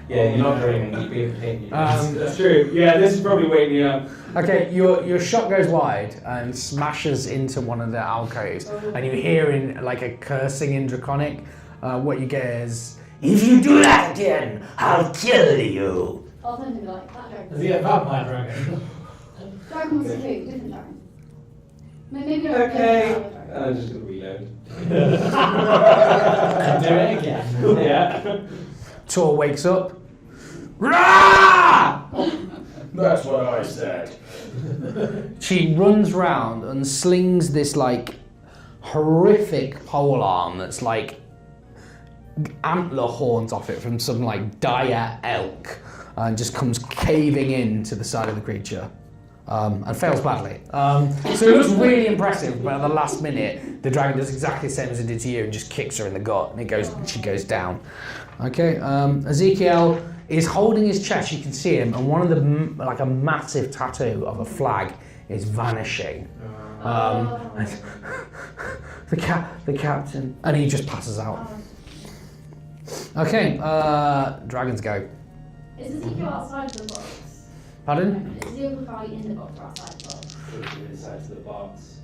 Yeah, you're not dreaming. You're being paid. That's true. Yeah, this is probably waking me up. Okay, your shot goes wide and smashes into one of the alcoves, and you hear in like a cursing in Draconic. What you get is, "If you do that again, I'll kill you." I'll tend to be like, that dragon. Is he a vampire dragon? Dragon wants to do, different dragon. Maybe not Okay. a dragon. I'm just gonna reload. Do it again. Yeah. Tor wakes up. Rah! That's what I said. She runs round and slings this like horrific polearm that's like antler horns off it from some like dire elk, and just comes caving into the side of the creature. And fails badly. So it looks really impressive, but at the last minute, the dragon does exactly the same as it did to you and just kicks her in the gut, and she goes down. Okay, Ezekiel is holding his chest. You can see him, and one of the like a massive tattoo of a flag is vanishing. The captain, and he just passes out. Okay, dragons go. Is Ezekiel outside of the box? Pardon? Is Ezekiel currently in the box or outside the box? Inside to the box.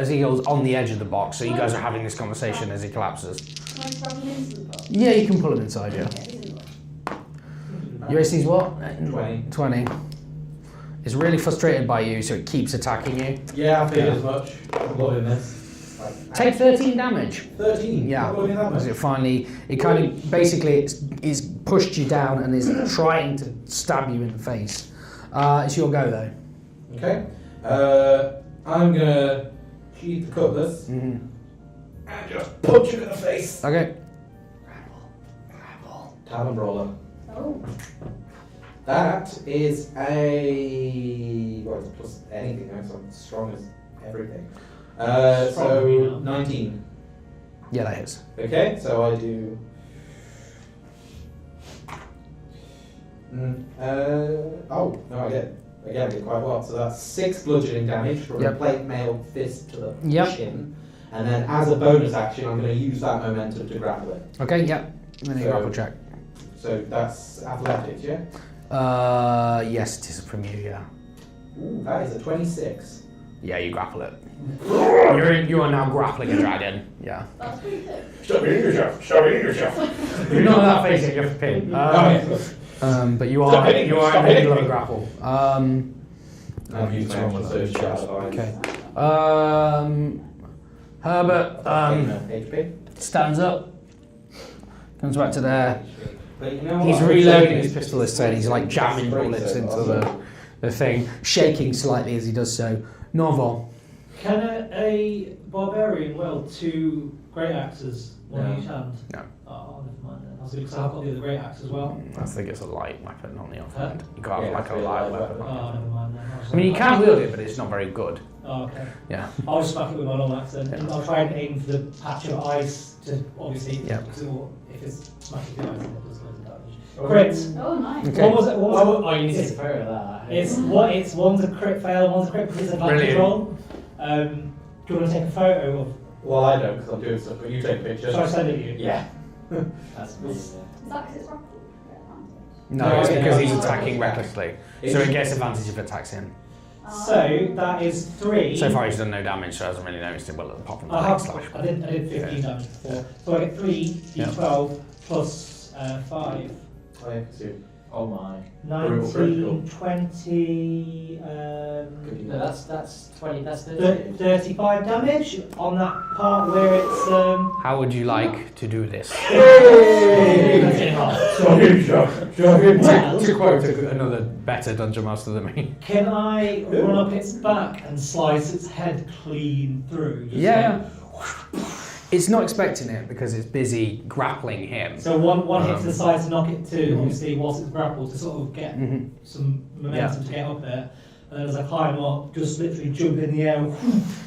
Ezekiel's on the edge of the box, so you guys are having this conversation as he collapses. Can I grab him into the box? Yeah, you can pull him inside, yeah. Okay, he's in the box. Your AC's what? 20. 20. It's really frustrated by you, so it keeps attacking you. Yeah, I feel as much. I'm loving this. Take 13 damage. 13? Yeah. Not loving that much. As it finally, it kind of basically is pushed you down and is trying to stab you in the face. It's your go though. Okay. I'm gonna sheath the cutlass Mm-hmm. and just punch him in the face. Okay. Talon brawler. Oh. That is a it's plus anything now, so I'm strong as everything. So 19. Yeah, that is. Okay, so I do. Oh no, I get quite well. So that's 6 bludgeoning damage from Yep. a plate mail fist to the Yep. chin, and then as a bonus action, I'm going to use that momentum to grapple it. Okay, yeah. Then you So- grapple check. So that's athletics, yeah. Yes, it is from you, yeah. Ooh, that is a 26. Yeah, you grapple it. You are now grappling a dragon. Yeah. That's pretty good. Stop eating yourself. Stop eating yourself. You're not that face yet, you have to pin. But you are in the middle of a grapple. I've used my action, so it's shot. Okay. Herbert HP. stands up, comes back to there. But you know what? He's reloading his pistol this turn. He's like jamming bullets into the thing, shaking slightly as he does so. Norval. Can a barbarian wield 2 great axes, one in each hand? No. Oh, never mind then. I was going to say I've got the other great axe as well. I think it's a light weapon on the Huh? offhand. You can't have Yeah, like a it's a light light weapon. weapon. Oh, never mind then. I mean, you can wield it, but it's not very good. Oh, okay. Yeah. I'll just smack it with my long axe then. And I'll try and aim for the patch of ice to obviously, Yeah. because if it's smashing through ice, it does loads of damage. Crit. Oh, nice. Okay. What was it? What was it? Oh, you need to take a photo of that. It's one's a crit fail, one's a crit disadvantage Brilliant. roll. Do you want to take a photo of? Well, I don't because I'm doing stuff, but you take a picture. Shall I send it you? Yeah. That's amazing. Is that because it's rocky? No, No, it's yeah, because yeah. he's attacking recklessly. So it gets advantage if it attacks him. So that is 3. So far he's done no damage, so I hasn't really noticed it well apart from the I leg have. slash. I did 15 damage before. So I get 3 d12 plus 5. Oh, yeah, 'cause you- Oh my. 19, 20, No, that's 20. That's 35 damage on that part where it's How would you like to do this? Well, To quote another better dungeon master than me. can I run up its back and slice its head clean through? Just Yeah. It's not expecting it because it's busy grappling him. So one hit to the side to knock it to, obviously, whilst it's grappled to sort of get Mhm. some momentum to get up there. And then as I climb up, just literally jump in the air.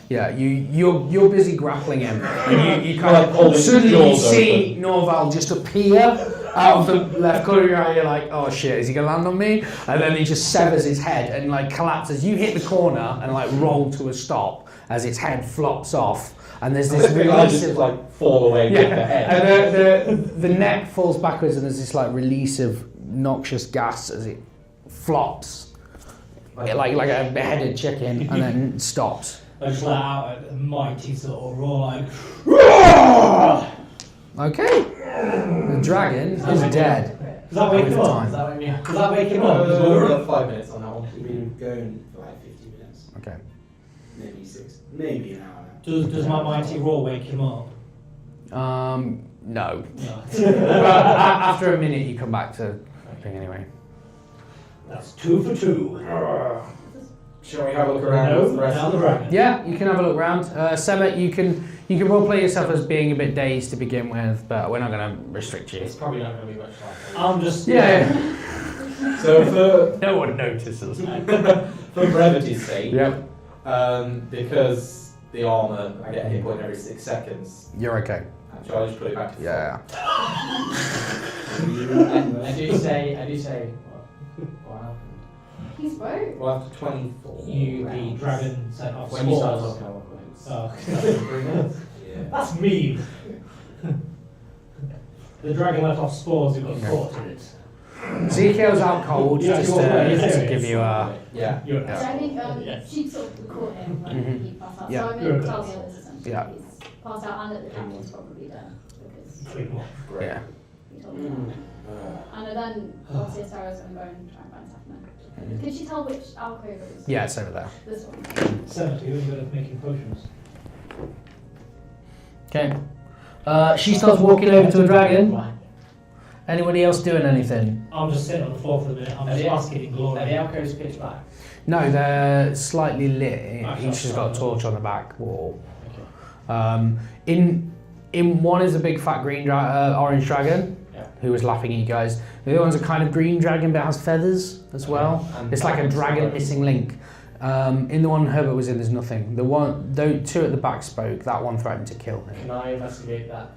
Yeah, you're busy grappling him, and you kind Like of holding his suddenly jaws see Norval just appear out of the left corner of your eye. You're like, oh shit, is he gonna land on me? And then he just severs his head and like collapses. You hit the corner and like roll to a stop as its head flops off, and there's this I release just of like fall away and get the head. and the neck falls backwards, and there's this like release of noxious gas as it flops. Like a beheaded chicken, and then stops. I just let out a mighty sort of roar, like. Okay, the dragon is dead. Does that wake him up? Time. Does that wake him up? We're at 5 minutes on that one. We've been going for like 50 minutes, Okay. maybe 6, maybe an hour now. Does my mighty roar wake him up? No. No. But after a minute, you come back to thing anyway. That's 2 for 2. Shall we have a look around? No, with the rest down of the the dragon. Yeah, you can have a look around. Semet, you can roleplay yourself as being a bit dazed to begin with, but we're not going to restrict you. It's probably not going to be much like I'm just. Yeah. So for No one notices. for brevity's sake, Yep. because the armor, I get a hit point every 6 seconds. You're okay. Shall I just put it back to Yeah. I do say, what happened? He spoke. Well, after 24 The rounds. dragon set off When you start spores. talking, I walk away. Oh. Yeah. That's mean. The dragon let off spores who got caught in it. Ezekiel's out cold, Yeah, just go on, to yeah. give you a. Yeah. You're Yeah. So I think Yeah. she sort of caught him when Mhm. he passed out. Yeah. So I'm You're going a to tell good the others essentially Yeah. he's passed out and that the dragon's probably dead because Pretty much. Great. Yeah. he told me that. And then obviously Sarah's going to go and try and find Stephanie. Could she tell which alcove it was? Yeah, it's over there. This one. 70, you're good at making potions. Okay. She starts walking over to a dragon. Right. Anybody else doing anything? I'm just sitting on the floor for the minute. I'm Are just the- basking in Are glory. the alcoves pitch black? No, they're slightly lit. Okay. Each has got a torch on the back wall. Okay. In one is a big fat green orange dragon Yeah. who was laughing at you guys. The other one's a kind of green dragon but has feathers as well. And It's like a dragon missing link. In the one Herbert was in, there's nothing. The one, the two at the back spoke. That one threatened to kill him. Can I investigate that?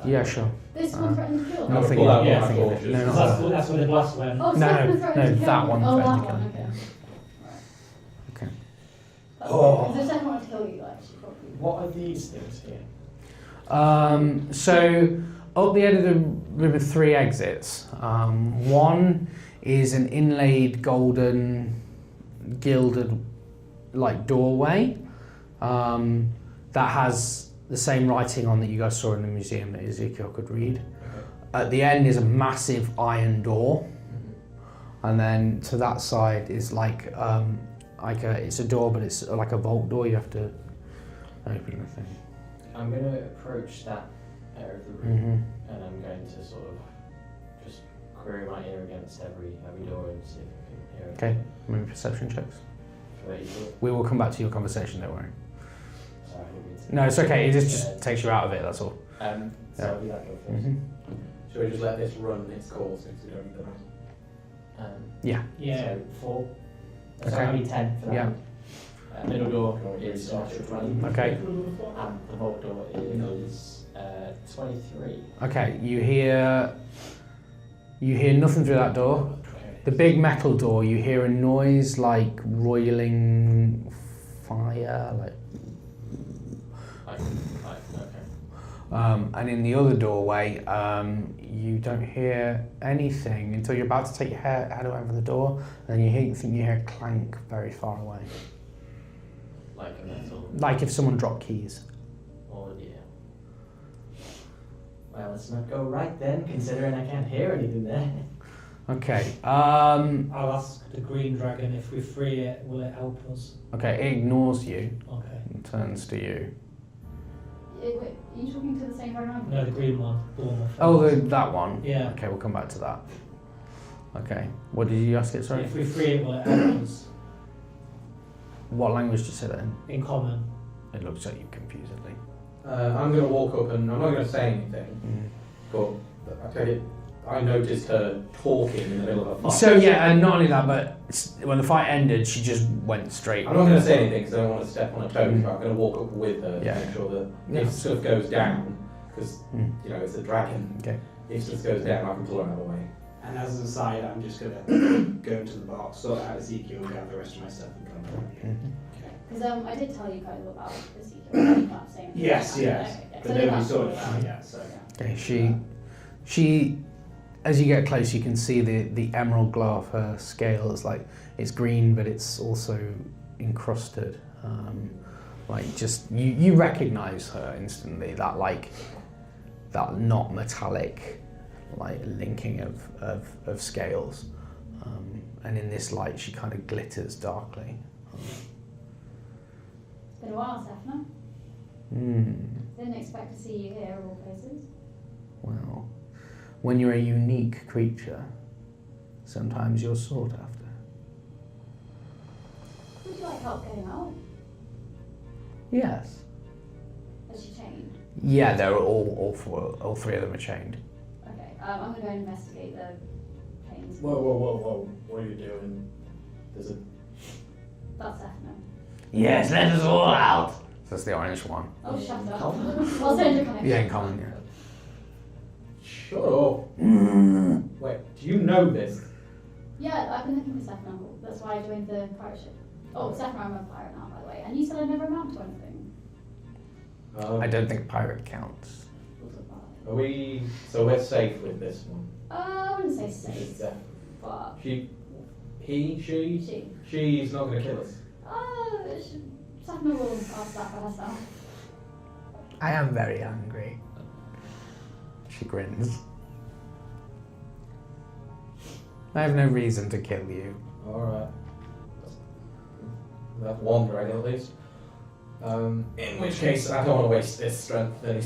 Yeah, sure. This one threatened to kill. No. Nothing. pull out Yeah. Nothing. torches. No, not That's, that. that's where the blast went. Oh, No, Stephen no, threatened no, to kill that me. one Oh, threatened that to one, kill okay. Okay. Right. Oh. If the second one to kill you, like, she probably. What are these things here? So up the end of the room are 3 exits. One is an inlaid golden gilded like doorway that has the same writing on that you guys saw in the museum that Ezekiel could read. At the end is a massive iron door, and then to that side is like it's a door, but it's like a vault door. You have to open the thing. I'm going to approach that area of the room, and I'm going to sort of just query my ear against every door and see if I can hear Okay, maybe perception checks. For each door. We will come back to your conversation, don't worry. Sorry, I didn't mean to- No, it's okay, it just takes you out of it, that's all. So Yeah. I'll do that go first. Should we just let this run its course since we don't need the Yeah. Yeah. So 4. So Okay. I need 10 for that. Yeah. Middle door is natural 20. Okay. And the vault door is 23. Okay, you hear nothing through that door. The big metal door, you hear a noise like roiling fire, like. Okay. And in the other doorway, you don't hear anything until you're about to take your head away from the door, and then you hear a clank very far away. Like a metal. Like if someone dropped keys. Oh dear. Well, let's not go right then, considering I can't hear anything there. Okay. I'll ask the green dragon if we free it, will it help us? Okay, it ignores you Okay. and turns to you. Wait, are you talking to the same dragon? No, the green one. The one with Oh, feathers. that one? Yeah. Okay, we'll come back to that. Okay. What did you ask it, sorry? If we free it, will it help us? What language did you say that in? In common. It looks at you confusedly. I'm going to walk up and I'm not going to say anything, but I tell you, I noticed her talking in the middle of a fight. So yeah, and not only that, but when the fight ended, she just went straight. I'm not going to say anything because I don't want to step on her toes, but I'm going to walk up with her Yeah. to make sure that Yeah. if stuff goes down, because Mm. it's a dragon, Okay. if stuff goes down, I can pull her out of the way. And as an aside, I'm just gonna go into the box, sort out Ezekiel, grab the rest of my stuff, and come back. Okay. Because I did tell you guys about Ezekiel. I'm not saying anything Yes, about it. yes. Okay, But so nobody that's sorted it all. out yet, so. Okay, she, as you get close, you can see the emerald glow of her scales. Like it's green, but it's also encrusted. Like just you recognize her instantly. That not metallic, like linking of scales. And in this light, she kind of glitters darkly. It's been a while, Stephna. Didn't expect to see you here of all places. Well, when you're a unique creature, sometimes you're sought after. Would you like help getting out? Yes. Has she chained? Yeah, they're all three of them are chained. Okay, I'm going to go investigate the chains. Whoa. What are you doing? There's a... That's Stephna. Yes, let us all out. That's the orange one. Oh, shut up. I'll send a connection. Yeah, in common, yeah. Shut up. Wait, do you know this? Yeah, I've been looking for Stephna. That's why I joined the pirate ship. Oh, Stephna, I'm a pirate now, by the way. And you said I'd never amount to anything. I don't think pirate counts. Are we... So we're safe with this one? I wouldn't say safe, She's, but She's not going to kill us. Stephna will ask that for herself. I am very hungry. She grins. I have no reason to kill you. Alright. That's one dragon at least. In which case, I don't want to waste this strength. And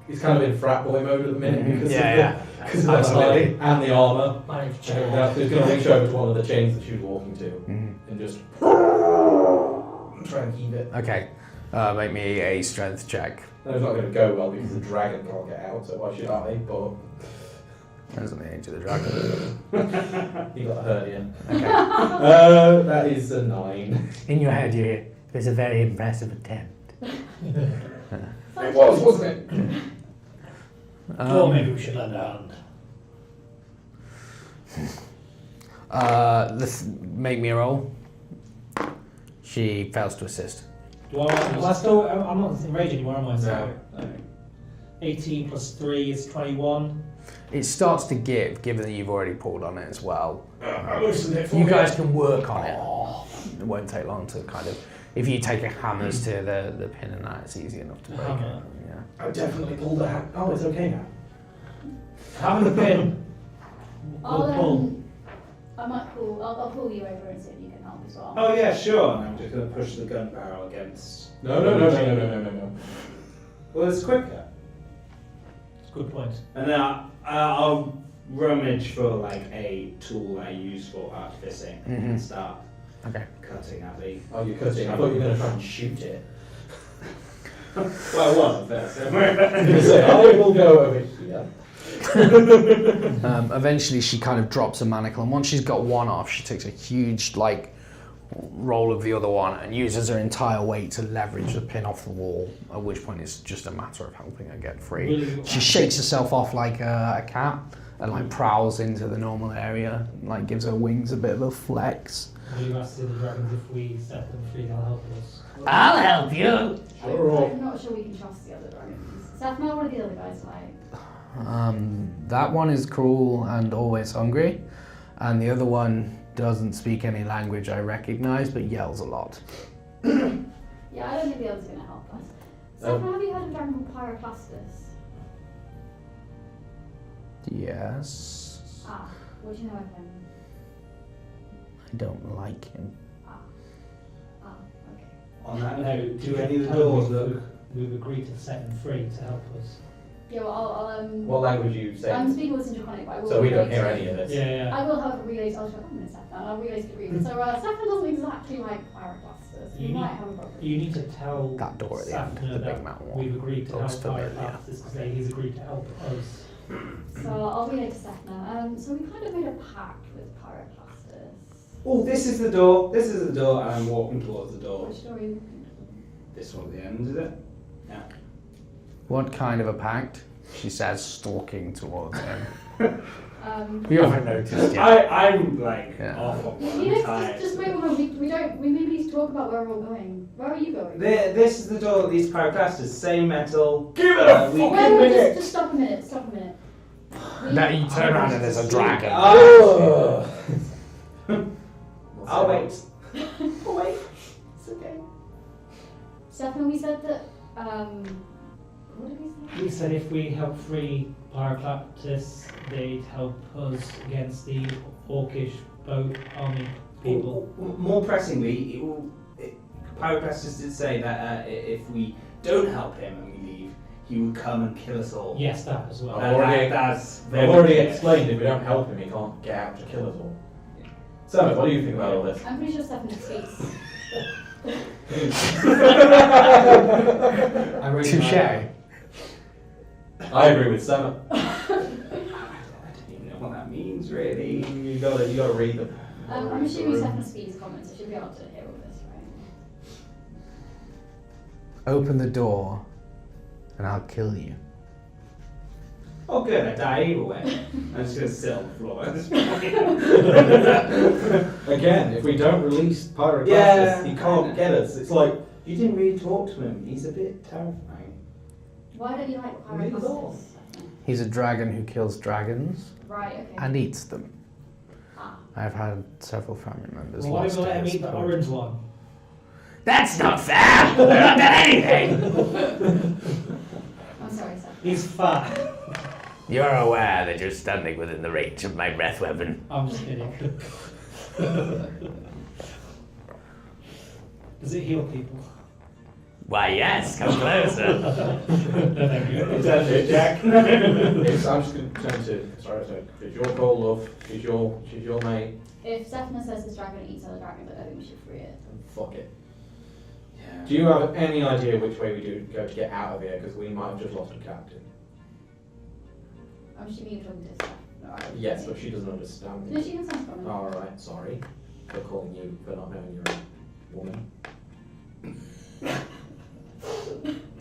he's kind of in frat boy mode at the minute because of the Absolutely. hide and the armour. Managed He's going to reach over to one of the chains that she was walking to and just try and heave it. Okay, make me a strength check. And it's not going to go well because the dragon can't get out, so why should I? But Depends on the age of the dragon. he got a hernia. Okay. That is a 9. In your head, you hear, it was a very impressive attempt. It was, wasn't it? Or maybe we should lend a hand. Make me a roll. She fails to assist. I'm not in rage anymore, am I? So, 18 plus 3 is 21. It starts to give, given that you've already pulled on it as well. I loosened it for You guys can work on it. It won't take long to kind of. If you take your hammers to the pin and that, it's easy enough to break it. Hammer. Yeah. I definitely pulled the hat. Oh, it's okay now. Hammer the pin. I'll pull you over and see if you can help as well. Oh yeah, sure. And I'm just going to push the gun barrel against... No. Well, it's quicker. It's a good point. And then I'll rummage for like a tool I use for artificing and start cutting at the... Oh, you're cutting. I thought you were going to try and shoot it. Well, it wasn't first. I will go over here. Eventually, she kind of drops a manacle, and once she's got one off, she takes a huge, like, roll of the other one and uses her entire weight to leverage the pin off the wall, at which point it's just a matter of helping her get free. Really? She shakes herself off like a cat and like prowls into the normal area, like gives her wings a bit of a flex. Will you ask the other dragons if we set them free, they'll help us? I'll help you! I'm not sure we can trust the other dragons. Saphna, what are the other guys like? That one is cruel and always hungry, and the other one doesn't speak any language I recognize, but yells a lot. Yeah, I don't think the other's going to help us. Saphna, have you heard of a dragon called Pyroclastus? Yes. Ah, what do you know of him? I don't like him. Ah, okay. On that note, do any of the doors look? We've agreed to set them free to help us. Yeah, well, I'll What language are you saying? I'm speaking with Draconic, but I will. So we don't relay hear to- any of this. Yeah. I will have relays. I'll try. I'm going to Saphna. I'll relay to the reader. So Saphna doesn't exactly like Pyroclastus. You You need- might have a problem. You need to tell That door at the end, Saphna the that big mountain one. we've agreed to help Looks familiar. Pyroclastus because he's agreed to help us. So I'll relay to Saphna. So we kind of made a pact with Pyroclastus. Oh, this is the door. This is the door, and I'm walking towards the door. Which door are you looking This one at the end, is it? Yeah. What kind of a pact? She says, stalking towards him. for? You haven't noticed yet. I'm like Yeah. awful. You I'm know, tired. just wait a moment. We maybe need to talk about where we're all going. Where are you going? This is the door that leads to Pyroclastus. Same metal. Give it a we fucking can- minute! Just stop a minute. Now you turn around and there's a dragon. Oh! I'll wait. I'll wait. It's okay. Saphna, we said that. What did we say? We said if we help free Pyroclastus, they'd help us against the orcish boat army people. More pressingly, Pyroclastus did say that if we don't help him and we leave, he would come and kill us all. Yes, that as well. I've already- That's I've very already clear. explained if we don't help him, he can't get out to kill us all. So, what do you think about all this? I'm pretty sure Saphna speaks. Touche. I agree with Sam. I don't even know what that means, really. You gotta read them. I'm assuming Saphna speaks comments, so she'll be able to hear all this, right? Open the door and I'll kill you. Oh, good, I die either way. I'm just gonna sit on the floor at this point. Again, if we don't release Pyroclastus, Yeah. he can't get us. It's like, You didn't really talk to him. He's a bit terrifying. Why don't you like Maybe Pyroclastus? not. He's a dragon who kills dragons Right, okay. and eats them. Ah. I've had several family members Well, why lost don't we to let him his eat the poison. orange one? That's not fair! I haven't done anything! I'm sorry, Saphna. He's fat. You're aware that you're standing within the range of my breath weapon. I'm just kidding. Does it heal people? Why, yes, come closer. No, thank you. That's it, Jack. I'm just going to turn to. Sorry, it's your call, love. She's your mate. If Saphna says this dragon eats other dragons, I think we should free it. Fuck it. Yeah. Do you have any idea which way we do go to get out of here? Because we might have just lost a captain. I'm assuming you're talking to Saphna. Yes, but she doesn't understand. No, she understands from it. Alright, sorry for calling you for not knowing you're a woman.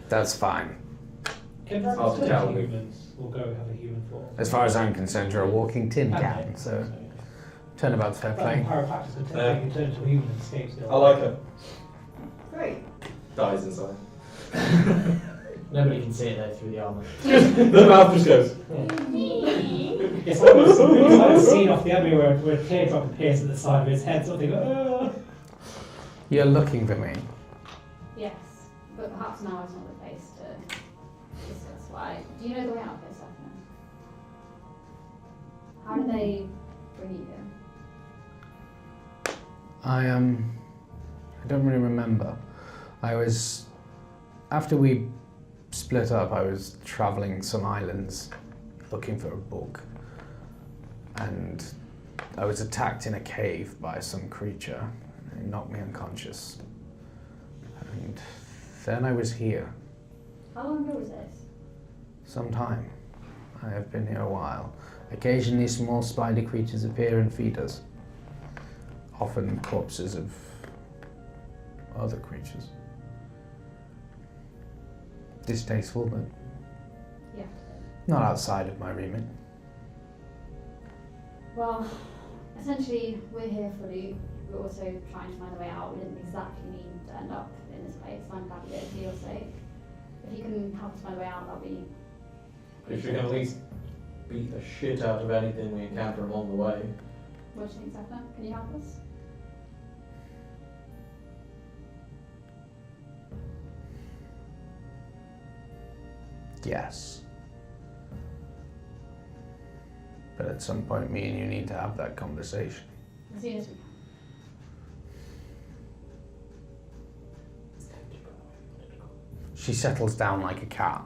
That's fine. Can Hard to dragons tell. turn to humans? We'll go have a human form. As far as I'm concerned, you're a walking tin can, so turnabout's fair play. Pyroclastus can take turn into a human and escape still. I like her. Great. Dies inside. Nobody can see it though through the armour. The mouth just goes. It's like a scene off the enemy where a teardrop appears at the side of his head, something. You're looking for me. Yes, but perhaps now is not the place to discuss why. Do you know the way out of here, Saphna? How did they bring you here? I don't really remember. After we split up, I was traveling some islands looking for a book, and I was attacked in a cave by some creature, and it knocked me unconscious. And then I was here. How long ago was this? Some time. I have been here a while. Occasionally small spider creatures appear and feed us. Often corpses of other creatures. Distasteful, but Yeah. not outside of my remit. Well, essentially, we're here for you. We're also trying to find a way out. We didn't exactly mean to end up in this place. I'm glad we did for your sake. If you can help us find a way out, that'll be. If you can at least beat the shit out of anything we encounter along the way. What do you think, Zephyr? Can you help us? Yes. But at some point, me and you need to have that conversation. As soon as we can. She settles down like a cat,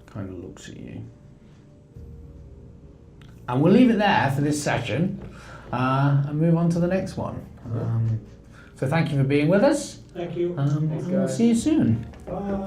kind of looks at you. And we'll leave it there for this session and move on to the next one. So thank you for being with us. Thank you. And we'll see you soon. Bye.